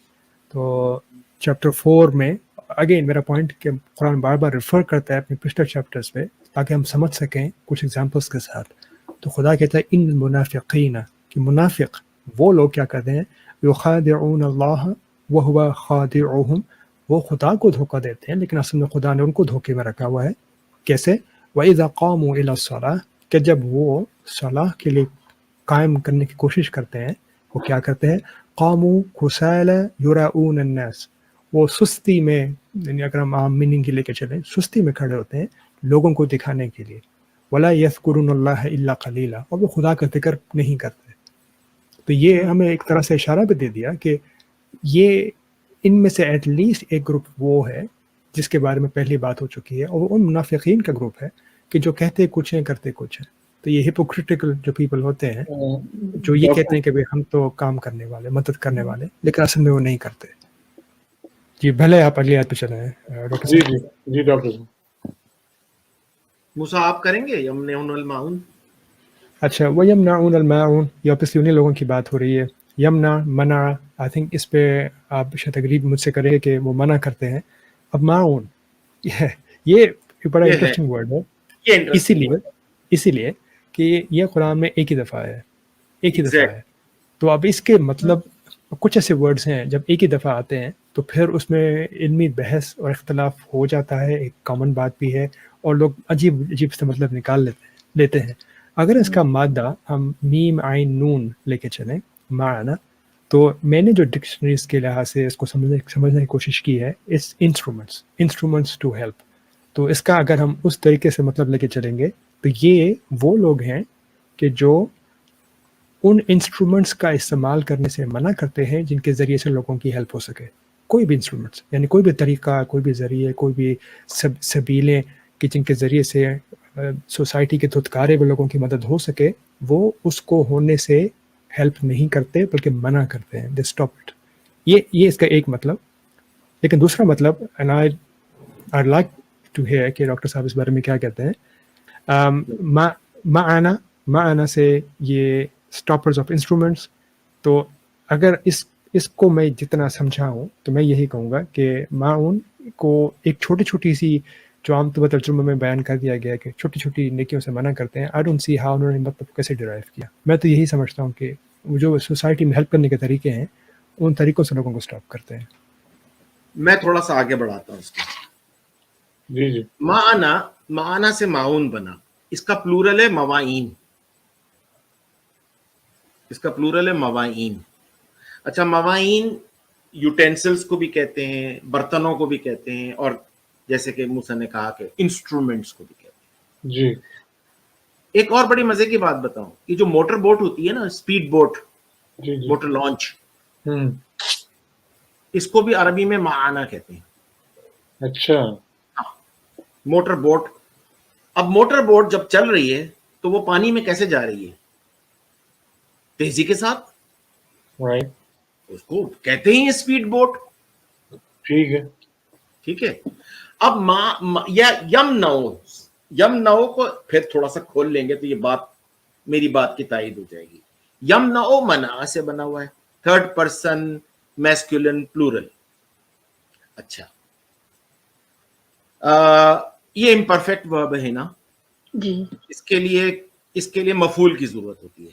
تو چیپٹر 4 میں اگین میرا پوائنٹ کہ قرآن بار بار ریفر کرتا ہے اپنے پچھلے چیپٹرز پہ تاکہ ہم سمجھ سکیں کچھ ایگزامپلس کے ساتھ. تو خدا کہتا ہے ان المنافقین, کہ منافق وہ لوگ کیا کرتے ہیں, یخادعون اللہ وہو خادعهم, وہ خدا کو دھوکہ دیتے ہیں لیکن اصل میں خدا نے ان کو دھوکے میں رکھا ہوا ہے. کیسے؟ وَإِذَا قَامُوا إِلَى الصَّلَاةِ, کہ جب وہ صلاح کے لیے قائم کرنے کی کوشش کرتے ہیں وہ کیا کرتے ہیں, قاموا كُسَالَى يُرَاءُونَ النَّاسَ, وہ سستی میں, یعنی اگر ہم عام میننگ کے لے کے چلیں, سستی میں کھڑے ہوتے ہیں لوگوں کو دکھانے کے لیے. وَلَا يَذْكُرُونَ اللَّهَ إِلَّا قَلِيلًا, اور وہ خدا کا ذکر نہیں کرتے. تو یہ ہمیں ایک طرح سے اشارہ بھی دے دیا کہ یہ ان میں سے ایٹ لیسٹ ایک گروپ وہ ہے جس کے بارے میں پہلی بات ہو چکی ہے, اور وہ ان منافقین کا گروپ ہے کہ جو کہتے کچھ ہیں کرتے کچھ ہیں. تو یہ ہپوکریٹیکل جو پیپل ہوتے ہیں جو یہ کہتے ہیں کہ ہم تو کام کرنے والے, مدد کرنے والے, لیکن اصل میں وہ نہیں کرتے. جی بھلے آپ اگلی آیت پہ چلیں ڈاکٹر جی صاحب. جی جی ڈاکٹر صاحب. موسیٰ آپ کریں گے یمنعون الماعون؟ اچھا, وَيَمْنَعُونَ الْمَاعُونَ, یہ اوبیسلی انہیں لوگوں کی بات ہو رہی ہے. یمنع, منع, آئی تھنک اس پہ آپ شاید تقریب مجھ سے کریں گے کہ وہ منع کرتے ہیں. اب معاون یہ بڑا یہ ہے, انٹرسٹنگ ورڈ ہے, یہ انٹرسٹنگ اسی لیے کہ یہ قرآن میں ایک ہی دفعہ ہے, ایک ہی دفعہ ایگزیکٹ. ہے. تو اب اس کے مطلب کچھ ایسے ورڈز ہیں جب ایک ہی دفعہ آتے ہیں تو پھر اس میں علمی بحث اور اختلاف ہو جاتا ہے, ایک کامن بات بھی ہے, اور لوگ عجیب عجیب سے مطلب نکال لیتے ہیں. اگر اس کا مادہ ہم میم عین نون لے کے چلیں معنی, تو میں نے جو ڈکشنریز کے لحاظ سے اس کو سمجھنے کی کوشش کی ہے, اس انسٹرومنٹس ٹو ہیلپ. تو اس کا اگر ہم اس طریقے سے مطلب لے کے چلیں گے تو یہ وہ لوگ ہیں کہ جو ان انسٹرومنٹس کا استعمال کرنے سے منع کرتے ہیں جن کے ذریعے سے لوگوں کی ہیلپ ہو سکے. کوئی بھی انسٹرومنٹس, یعنی کوئی بھی طریقہ, کوئی بھی ذریعے, کوئی بھی سبیلیں کہ جن کے ذریعے سے سوسائٹی کے دھتکارے ہوئے لوگوں کی مدد ہو سکے, وہ اس کو ہونے سے ہیلپ نہیں کرتے بلکہ منع کرتے ہیں, دے اسٹاپ اٹ. یہ اس کا ایک مطلب. لیکن دوسرا مطلب, and I like to hear کہ ڈاکٹر صاحب اس بارے میں کیا کہتے ہیں. معنا سے یہ اسٹاپرز آف انسٹرومنٹس. تو اگر اس کو میں جتنا سمجھا ہوں تو میں یہی کہوں گا کہ معاون کو ایک چھوٹی سی جو عام طور پر ترجمے میں بیان کر دیا گیا کہ چھوٹی چھوٹی نیکیوں سے منع کرتے ہیں. آئی ڈونٹ سی ہاؤ انہوں نے مطلب کیسے ڈرائیو کیا. میں تو یہی سمجھتا ہوں کہ جو سوسائٹی میں ہیلپ کرنے کے طریقے ہیں ان طریقوں سے لوگوں کو اسٹاپ کرتے ہیں. میں تھوڑا سا آگے بڑھاتا ہوں اس کو. جی جی معنا سے معاون بنا, اس کا پلورل ہے مواعین. اس کا پلورل ہے مواعین. اچھا, مواعین یوٹینسلز کو بھی کہتے ہیں, برتنوں کو بھی کہتے ہیں, اور جیسے کہ موسیٰ نے کہا کہ انسٹرومنٹس کو بھی کہتے ہیں. جی. ایک اور بڑی مزے کی بات بتاؤں, یہ جو موٹر بوٹ ہوتی ہے نا, اسپیڈ بوٹ, جی جی. موٹر لانچ, اس کو بھی عربی میں معانا کہتے ہیں. اچھا. Motor boat. اب موٹر بوٹ جب چل رہی ہے تو وہ پانی میں کیسے جا رہی ہے؟ تیزی کے ساتھ. رائٹ. اس کو کہتے ہیں اسپیڈ بوٹ. ٹھیک ہے. اب یمنعو کو پھر تھوڑا سا کھول لیں گے تو یہ بات میری بات کی تائید ہو جائے گی. یمنعو منع سے بنا ہوا ہے, تھرڈ پرسن میسکولن پلورل. اچھا, یہ امپرفیکٹ ورب ہے نا. جی. اس کے لیے مفعول کی ضرورت ہوتی ہے.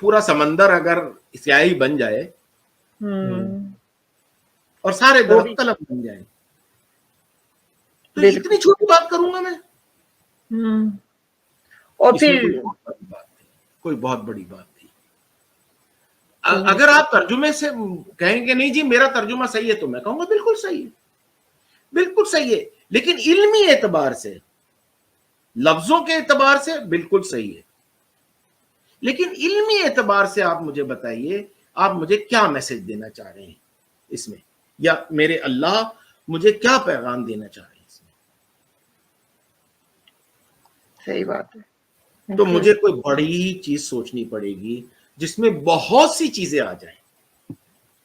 پورا سمندر اگر سیاہی بن جائے اور سارے درخت قلم بن جائیں تو اتنی چھوٹی بات کروں گا میں؟ اور اس میں پھر کوئی بہت بڑی بات تھی. اگر آپ ترجمے سے کہیں گے نہیں جی میرا ترجمہ صحیح ہے تو میں کہوں گا بالکل صحیح ہے, بالکل صحیح ہے, لیکن علمی اعتبار سے, لفظوں کے اعتبار سے بالکل صحیح ہے, لیکن علمی اعتبار سے آپ مجھے بتائیے آپ مجھے کیا میسج دینا چاہ رہے ہیں اس میں, یا میرے اللہ مجھے کیا پیغام دینا چاہ رہے ہیں اس میں. صحیح بات ہے. تو مجھے کوئی بڑی چیز سوچنی پڑے گی جس میں بہت سی چیزیں آ جائیں.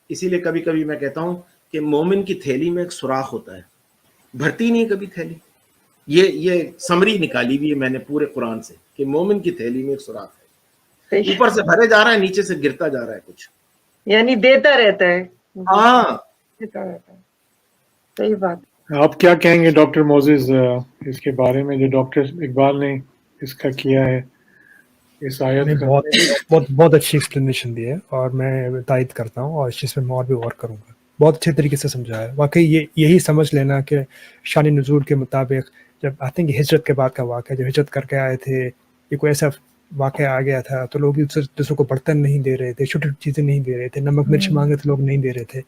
اسی لیے کبھی کبھی میں کہتا ہوں کہ مومن کی تھیلی میں ایک سوراخ ہوتا ہے, بھرتی نہیں کبھی تھیلی. یہ سمری نکالی ہوئی ہے میں نے پورے قرآن سے کہ مومن کی تھیلی میں ایک سوراخ ہے, اوپر سے بھرے جا رہا ہے نیچے سے گرتا جا رہا ہے کچھ, یعنی دیتا رہتا ہے. ہاں دیتا رہتا ہے. صحیح بات. آپ کیا کہیں گے ڈاکٹر موزز اس کے بارے میں جو ڈاکٹر اقبال نے اس کا کیا ہے, اس آیت کا؟ بہت اچھی ایکسپلینیشن دی ہے اور میں تائید کرتا ہوں, اور اس چیز پہ میں اور بھی غور کروں گا. بہت اچھے طریقے سے سمجھا ہے. واقعی یہی سمجھ لینا کہ شان نزول کے مطابق جب آتے ہیں کہ ہجرت کے بعد کا واقعہ, جب ہجرت کر کے آئے تھے, یہ کوئی ایسا واقعہ آ گیا تھا تو لوگ دوسروں کو برتن نہیں دے رہے تھے, چھوٹی چھوٹی چیزیں نہیں دے رہے تھے, نمک مرچ مانگے تھے لوگ نہیں دے رہے تھے.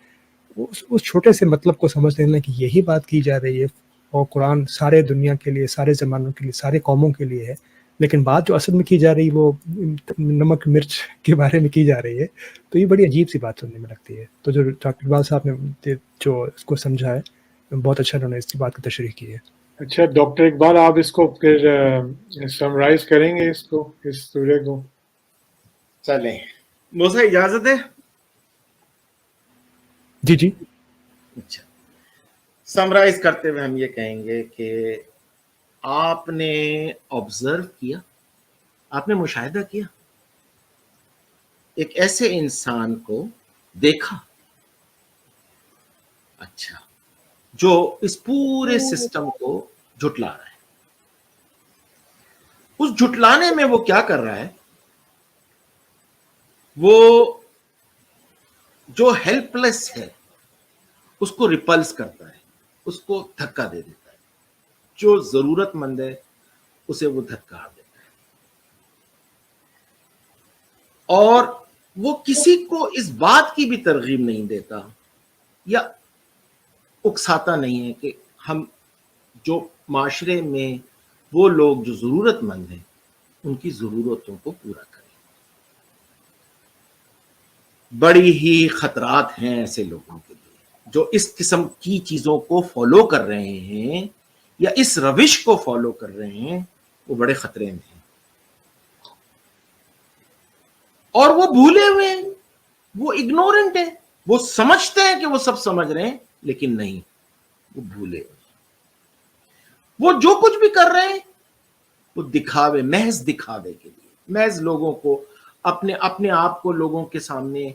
اس چھوٹے سے مطلب کو سمجھ لینا کہ یہی بات کی جا رہی ہے, اور قرآن سارے دنیا کے لیے, سارے زمانوں کے لیے, سارے قوموں کے لیے ہے, لیکن بات جو اصل میں کی جا رہی وہ نمک مرچ کے بارے میں کی جا رہی ہے. تو یہ بڑی عجیب سی بات سننے میں لگتی ہے. تو جو ڈاکٹر اقبال صاحب نے جو اس کو سمجھا ہے, بہت اچھا انہوں نے اس بات کی تشریح کی ہے. اچھا ڈاکٹر اقبال آپ اس کو پھر سمرائز کریں گے اس کو, اس سورہ کو؟ چلیں موسیٰ اجازت ہے؟ جی جی. اچھا, سمرائز کرتے ہوئے ہم یہ کہیں گے کہ آپ نے آبزرو کیا, آپ نے مشاہدہ کیا, ایک ایسے انسان کو دیکھا, اچھا, جو اس پورے سسٹم کو جھٹلا رہا ہے. اس جھٹلانے میں وہ کیا کر رہا ہے, وہ جو ہیلپ لیس ہے اس کو ریپلس کرتا ہے, اس کو دھکا دے دیتا ہے. جو ضرورت مند ہے اسے وہ دھکا دیتا ہے, اور وہ کسی کو اس بات کی بھی ترغیب نہیں دیتا یا اکساتا نہیں ہے کہ ہم جو معاشرے میں وہ لوگ جو ضرورت مند ہیں ان کی ضرورتوں کو پورا کریں. بڑی ہی خطرات ہیں ایسے لوگوں کے لیے جو اس قسم کی چیزوں کو فالو کر رہے ہیں یا اس روش کو فالو کر رہے ہیں, وہ بڑے خطرے میں ہیں. اور وہ بھولے ہوئے ہیں, وہ اگنورنٹ ہیں, وہ سمجھتے ہیں کہ وہ سب سمجھ رہے ہیں لیکن نہیں, وہ بھولے ہوئے. وہ جو کچھ بھی کر رہے ہیں وہ دکھاوے, محض دکھاوے کے لیے, محض لوگوں کو اپنے آپ کو لوگوں کے سامنے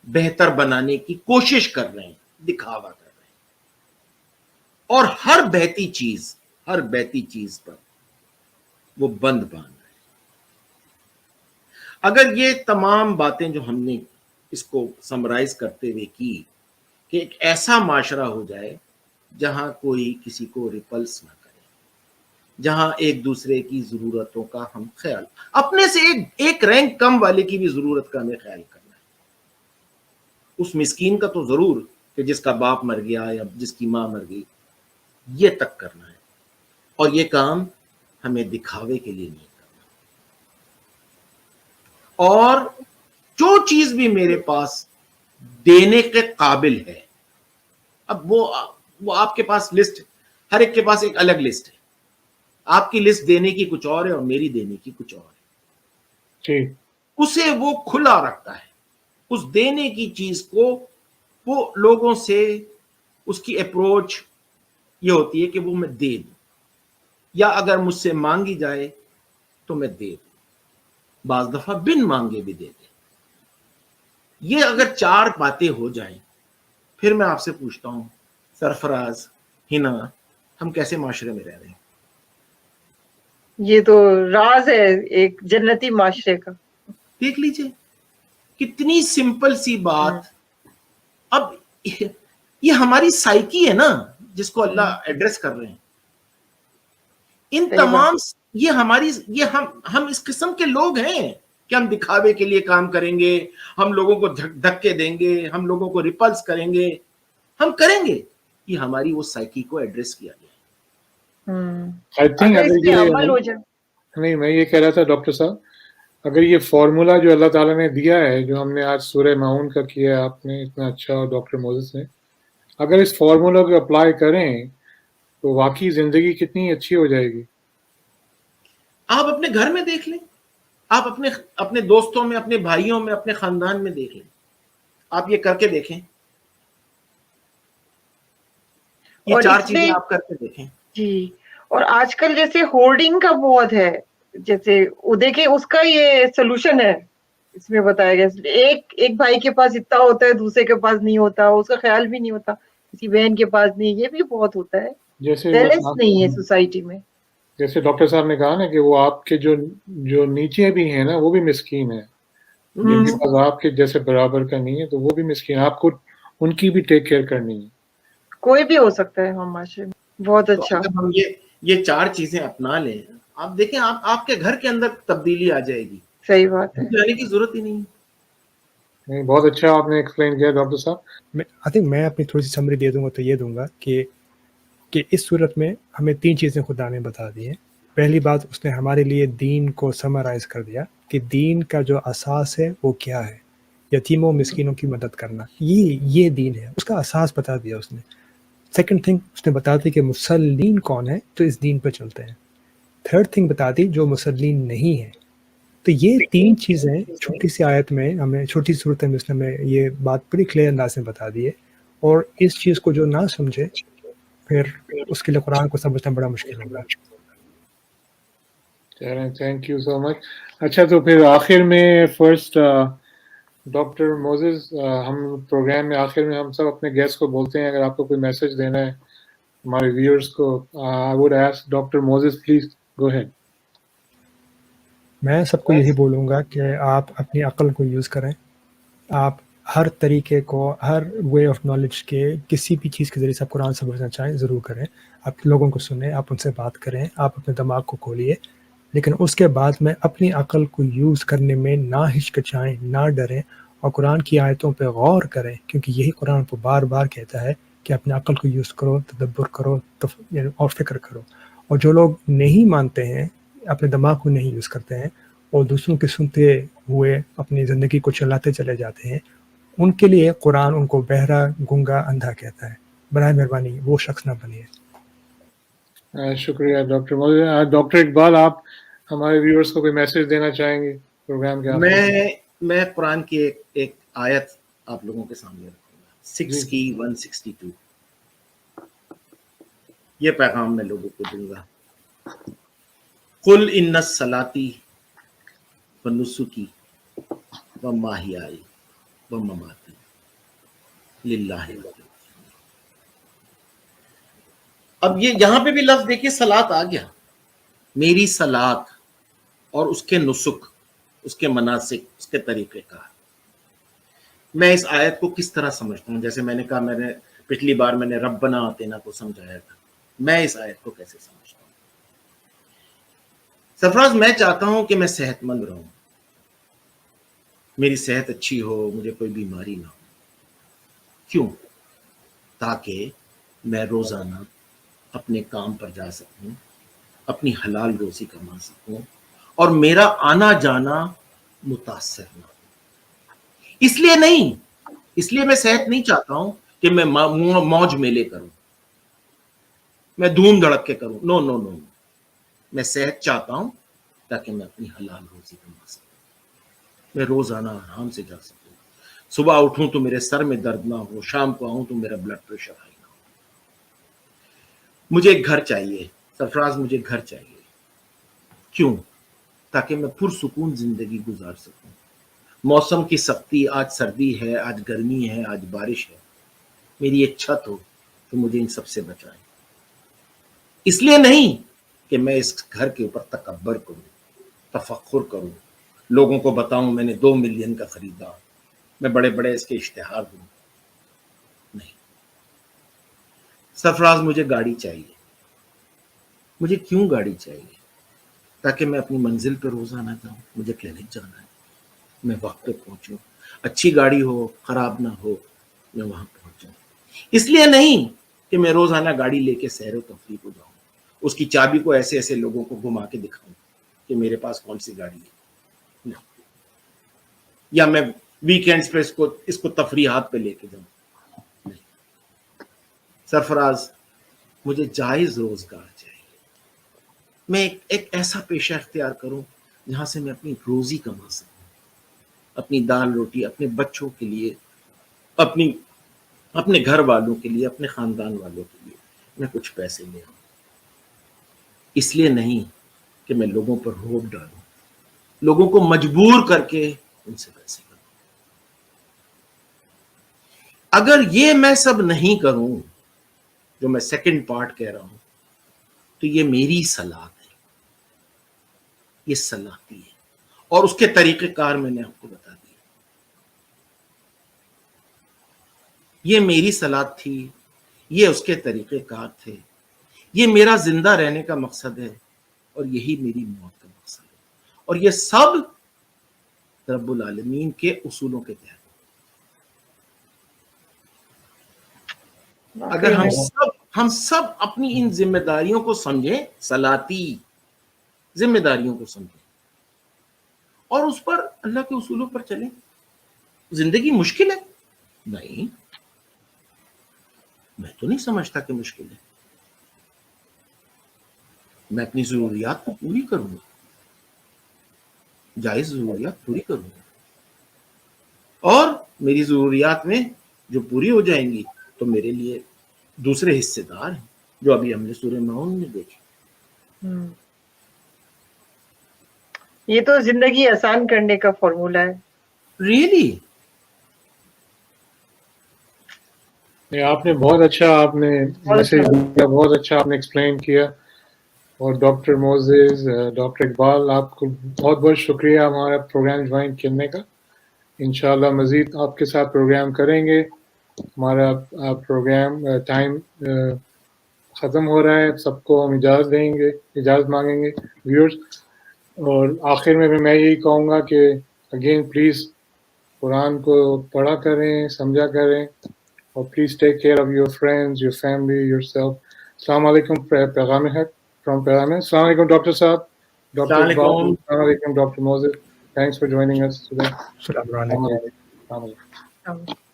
بہتر بنانے کی کوشش کر رہے ہیں, دکھاوا کر رہے ہیں. اور ہر بہتی چیز پر وہ بند باندھ رہے ہیں. اگر یہ تمام باتیں جو ہم نے اس کو سمرائز کرتے ہوئے کی کہ ایک ایسا معاشرہ ہو جائے جہاں کوئی کسی کو ریپلس نہ کرے, جہاں ایک دوسرے کی ضرورتوں کا ہم خیال, اپنے سے ایک رینک کم والے کی بھی ضرورت کا ہمیں خیال کرنا ہے. اس مسکین کا تو ضرور کہ جس کا باپ مر گیا یا جس کی ماں مر گئی, یہ تک کرنا ہے. اور یہ کام ہمیں دکھاوے کے لیے نہیں کرنا. اور جو چیز بھی میرے پاس دینے کے قابل ہے, اب وہ آپ کے پاس لسٹ, ہر ایک کے پاس ایک الگ لسٹ ہے. آپ کی لسٹ دینے کی کچھ اور ہے اور میری دینے کی کچھ اور ہے. اسے وہ کھلا رکھتا ہے, اس دینے کی چیز کو. وہ لوگوں سے اس کی اپروچ یہ ہوتی ہے کہ وہ میں دے دوں, یا اگر مجھ سے مانگی جائے تو میں دے دوں, بعض دفعہ بن مانگے بھی دے دیں. یہ اگر 4 باتیں ہو جائیں, پھر میں آپ سے پوچھتا ہوں سرفراز, ہنا, ہم کیسے معاشرے میں رہ رہے ہیں؟ یہ تو راز ہے ایک جنتی معاشرے کا. دیکھ لیجئے کتنی سمپل سی بات. اب یہ ہماری سائیکی ہے نا جس کو اللہ ایڈریس کر رہے ہیں. ان تمام یہ ہماری ہم اس قسم کے لوگ ہیں کہ ہم دکھاوے کے لیے کام کریں گے, ہم لوگوں کو دھکے دیں گے, ہم لوگوں کو ریپلس کریں گے, ہم کریں گے. یہ ہماری وہ سائیکی کو ایڈریس کیا گیا. I think اگر اس پہ عمل ہو جائے. نہیں, میں یہ کہہ رہا تھا ڈاکٹر صاحب, اگر یہ فارمولا جو اللہ تعالیٰ نے دیا ہے, جو ہم نے آج سورہ معون کا کیا ہے آپ نے اتنا اچھا, اور ڈاکٹر موزس نے, اگر اس فارمولا کو اپلائی کریں تو واقعی زندگی کتنی اچھی ہو جائے گی. آپ اپنے گھر میں دیکھ لیں, آپ اپنے دوستوں میں, اپنے بھائیوں میں, اپنے خاندان میں دیکھ لیں, آپ یہ کر کے دیکھیں, یہ 4 چیزیں آپ کر کے دیکھیں. جی, اور آج کل جیسے ہولڈنگ کا بہت ہے, جیسے وہ دیکھیں اس کا یہ سولوشن ہے اس میں بتایا گیا. ایک بھائی کے پاس اتنا ہوتا ہے, دوسرے کے پاس نہیں ہوتا, اس کا خیال بھی نہیں ہوتا, کسی بہن کے پاس نہیں. یہ بھی بہت ہوتا ہے, جیسے بیلنس نہیں ہے سوسائٹی میں. جیسے ڈاکٹر صاحب نے کہا نا کہ وہ آپ کے جو نیچے بھی ہیں نا وہ بھی مسکین ہیں, جن کے پاس آپ کے جیسے برابر کا نہیں ہے تو وہ بھی مسکین, آپ کو ان کی بھی ٹیک کیئر کرنی ہے. کوئی بھی ہو سکتا ہے ہم معاشرے میں. بہت اچھا. اگر ہم یہ 4 چیزیں اپنا لیں, آپ دیکھیں آپ کے گھر کے اندر تبدیلی آ جائے گی. صحیح بات ہے, جانے کی ضرورت ہی نہیں. بہت اچھا آپ نے ایکسپلین کیا ڈاکٹر صاحب. آئی تھنک میں اپنی تھوڑی سی سمری دے دوں گا تو یہ دوں گا کہ اس صورت میں ہمیں 3 چیزیں خدا نے بتا دی ہیں. پہلی بات, اس نے ہمارے لیے دین کو سمرائز کر دیا کہ دین کا جو اساس ہے وہ کیا ہے, یتیموں مسکینوں کی مدد کرنا, یہ دین ہے, اس کا اساس بتا دیا اس نے. سیکنڈ تھنگ اس نے بتا دی کہ مسلمین کون ہے تو اس دین پہ چلتے ہیں. تھرڈ تھنگ بتا دی جو مسلمین نہیں ہے. تو یہ 3 چیزیں چھوٹی سی آیت میں ہمیں, چھوٹی سی صورت میں اس نے ہمیں یہ بات بڑی کلیئر انداز میں بتا دی ہے. اور اس چیز کو جو نہ سمجھے پھر اس کے لیے قرآن کو سمجھنا بڑا مشکل ہوگا. تھینک یو سو مچ. اچھا, تو پھر آخر میں فرسٹ ڈاکٹر موزز, ہم پروگرام میں آخر میں ہم سب اپنے گیسٹ کو بولتے ہیں اگر آپ کو کوئی میسج دینا ہے ہمارے ویورز کو. I would ask doctor Moses, please go ahead. میں سب کو یہی بولوں گا کہ آپ اپنی عقل کو یوز کریں. آپ ہر طریقے کو, ہر وے آف نالج کے کسی بھی چیز کے ذریعے سے آپ قرآن سمجھنا چاہیں ضرور کریں. آپ لوگوں کو سنیں, آپ ان سے بات کریں, آپ اپنے دماغ کو کھولیے, لیکن اس کے بعد میں اپنی عقل کو یوز کرنے میں نہ ہچکچائیں, نہ ڈریں, اور قرآن کی آیتوں پہ غور کریں, کیونکہ یہی قرآن کو بار بار کہتا ہے کہ اپنے عقل کو یوز کرو, تدبر کرو, اور فکر کرو. اور جو لوگ نہیں مانتے ہیں, اپنے دماغ کو نہیں یوز کرتے ہیں, اور دوسروں کے سنتے ہوئے اپنی زندگی کو چلاتے چلے جاتے ہیں, ان کے لیے قرآن ان کو بہرا, گنگا, اندھا کہتا ہے. برائے مہربانی وہ شخص نہ بنیے. شکریہ ڈاکٹر موزز. ڈاکٹر اقبال, آپ ہمارے ویورز کو کوئی میسج دینا چاہیں گے پروگرام کے آخر میں؟ میں قرآن کی ایک آیت آپ لوگوں کے سامنے رکھوں گا, 6 کی 162. یہ پیغام میں لوگوں کو دوں گا. قل ان صلاتی و نسکی و ماہیائی و مماتی للہ. اب یہ یہاں پہ بھی لفظ دیکھیے, صلات آ گیا. میری صلات اور اس کے نسک, اس کے مناسک, اس کے طریقہ کار. میں اس آیت کو کس طرح سمجھتا ہوں, جیسے میں نے کہا, میں نے پچھلی بار میں نے ربنا آتینا کو سمجھایا تھا. میں اس آیت کو کیسے سمجھتا ہوں؟ سرفراز, میں چاہتا ہوں کہ میں صحت مند رہوں, میری صحت اچھی ہو, مجھے کوئی بیماری نہ ہو. کیوں؟ تاکہ میں روزانہ اپنے کام پر جا سکوں, اپنی حلال روزی کما سکوں, اور میرا آنا جانا متاثر نہ ہو. اس لیے نہیں, اس لیے میں صحت نہیں چاہتا ہوں کہ میں موج میلے کروں, میں دھوم دھڑک کے کروں. نو نو نو, میں صحت چاہتا ہوں تاکہ میں اپنی حلال روزی کما سکوں, میں روزانہ آرام سے جا سکوں. صبح اٹھوں تو میرے سر میں درد نہ ہو, شام کو آؤں تو میرا بلڈ پریشر ہائی نہ ہو. مجھے ایک گھر چاہیے سرفراز, مجھے گھر چاہیے. کیوں؟ تاکہ میں پرسکون زندگی گزار سکوں. موسم کی سختی, آج سردی ہے, آج گرمی ہے, آج بارش ہے, میری ایک چھت ہو تو مجھے ان سب سے بچائے. اس لیے نہیں کہ میں اس گھر کے اوپر تکبر کروں, تفخر کروں, لوگوں کو بتاؤں میں نے 2 ملین کا خریدا, میں بڑے بڑے اس کے اشتہار دوں. نہیں. سرفراز مجھے گاڑی چاہیے. مجھے کیوں گاڑی چاہیے؟ تاکہ میں اپنی منزل پہ روزانہ جاؤں. مجھے کلینک جانا ہے, میں وقت پہ پہنچوں. اچھی گاڑی ہو, خراب نہ ہو, میں وہاں پہنچ جاؤں. اس لیے نہیں کہ میں روزانہ گاڑی لے کے سیر و تفریح کو جاؤں, اس کی چابی کو ایسے ایسے لوگوں کو گھما کے دکھاؤں کہ میرے پاس کون سی گاڑی ہے. No. یا میں ویکینڈز پہ اس کو تفریحات پہ لے کے جاؤں. نہیں. سرفراز مجھے جائز روزگار چاہیے. میں ایک ایسا پیشہ اختیار کروں جہاں سے میں اپنی روزی کما سکوں, اپنی دال روٹی اپنے بچوں کے لیے, اپنے گھر والوں کے لیے, اپنے خاندان والوں کے لیے میں کچھ پیسے لے آؤں. اس لیے نہیں کہ میں لوگوں پر روب ڈالوں, لوگوں کو مجبور کر کے ان سے پیسے کروں. اگر یہ میں سب نہیں کروں جو میں سیکنڈ پارٹ کہہ رہا ہوں, تو یہ میری صلاحیت ہے, یہ صلاحیت ہے, اور اس کے طریقہ کار میں نے آپ کو بتا دیا. یہ میری صلاحیت تھی, یہ اس کے طریقہ کار تھے, یہ میرا زندہ رہنے کا مقصد ہے, اور یہی میری موت کا مقصد ہے. اور یہ سب رب العالمین کے اصولوں کے تحت. اگر ہم سب اپنی ان ذمہ داریوں کو سمجھیں, صلاحیتی ذمہ داریوں کو سمجھیں, اور اس پر اللہ کے اصولوں پر چلیں, زندگی مشکل ہے؟ نہیں, میں تو نہیں سمجھتا کہ مشکل ہے. میں اپنی ضروریات کو پوری کروں گا, جائز ضروریات پوری کروں گا, اور میری ضروریات میں جو پوری ہو جائیں گی تو میرے لیے دوسرے حصے دار ہیں, جو ابھی ہم نے سورہ معون میں دیکھے. یہ تو زندگی آسان کرنے کا فارمولا ہے. ریئلی آپ نے بہت اچھا آپ نے میسج دیا, بہت اچھا آپ نے ایکسپلین کیا. اور ڈاکٹر موزز, ڈاکٹر اقبال, آپ کو بہت بہت شکریہ ہمارا پروگرام جوائن کرنے کا. انشاءاللہ مزید آپ کے ساتھ پروگرام کریں گے. ہمارا پروگرام ٹائم ختم ہو رہا ہے, سب کو ہم اجازت مانگیں گے ویورز. اور آخر میں بھی میں یہی کہوں گا کہ اگین پلیز قرآن کو پڑھا کریں, سمجھا کریں, اور please take care of your friends, your family, your self. السلام علیکم پیغام حق فرام پیغام. السلام علیکم ڈاکٹر صاحب, ڈاکٹر اقبال, السلام علیکم doctor Moses. Thanks for joining us today. السلام علیکم. السلام علیکم.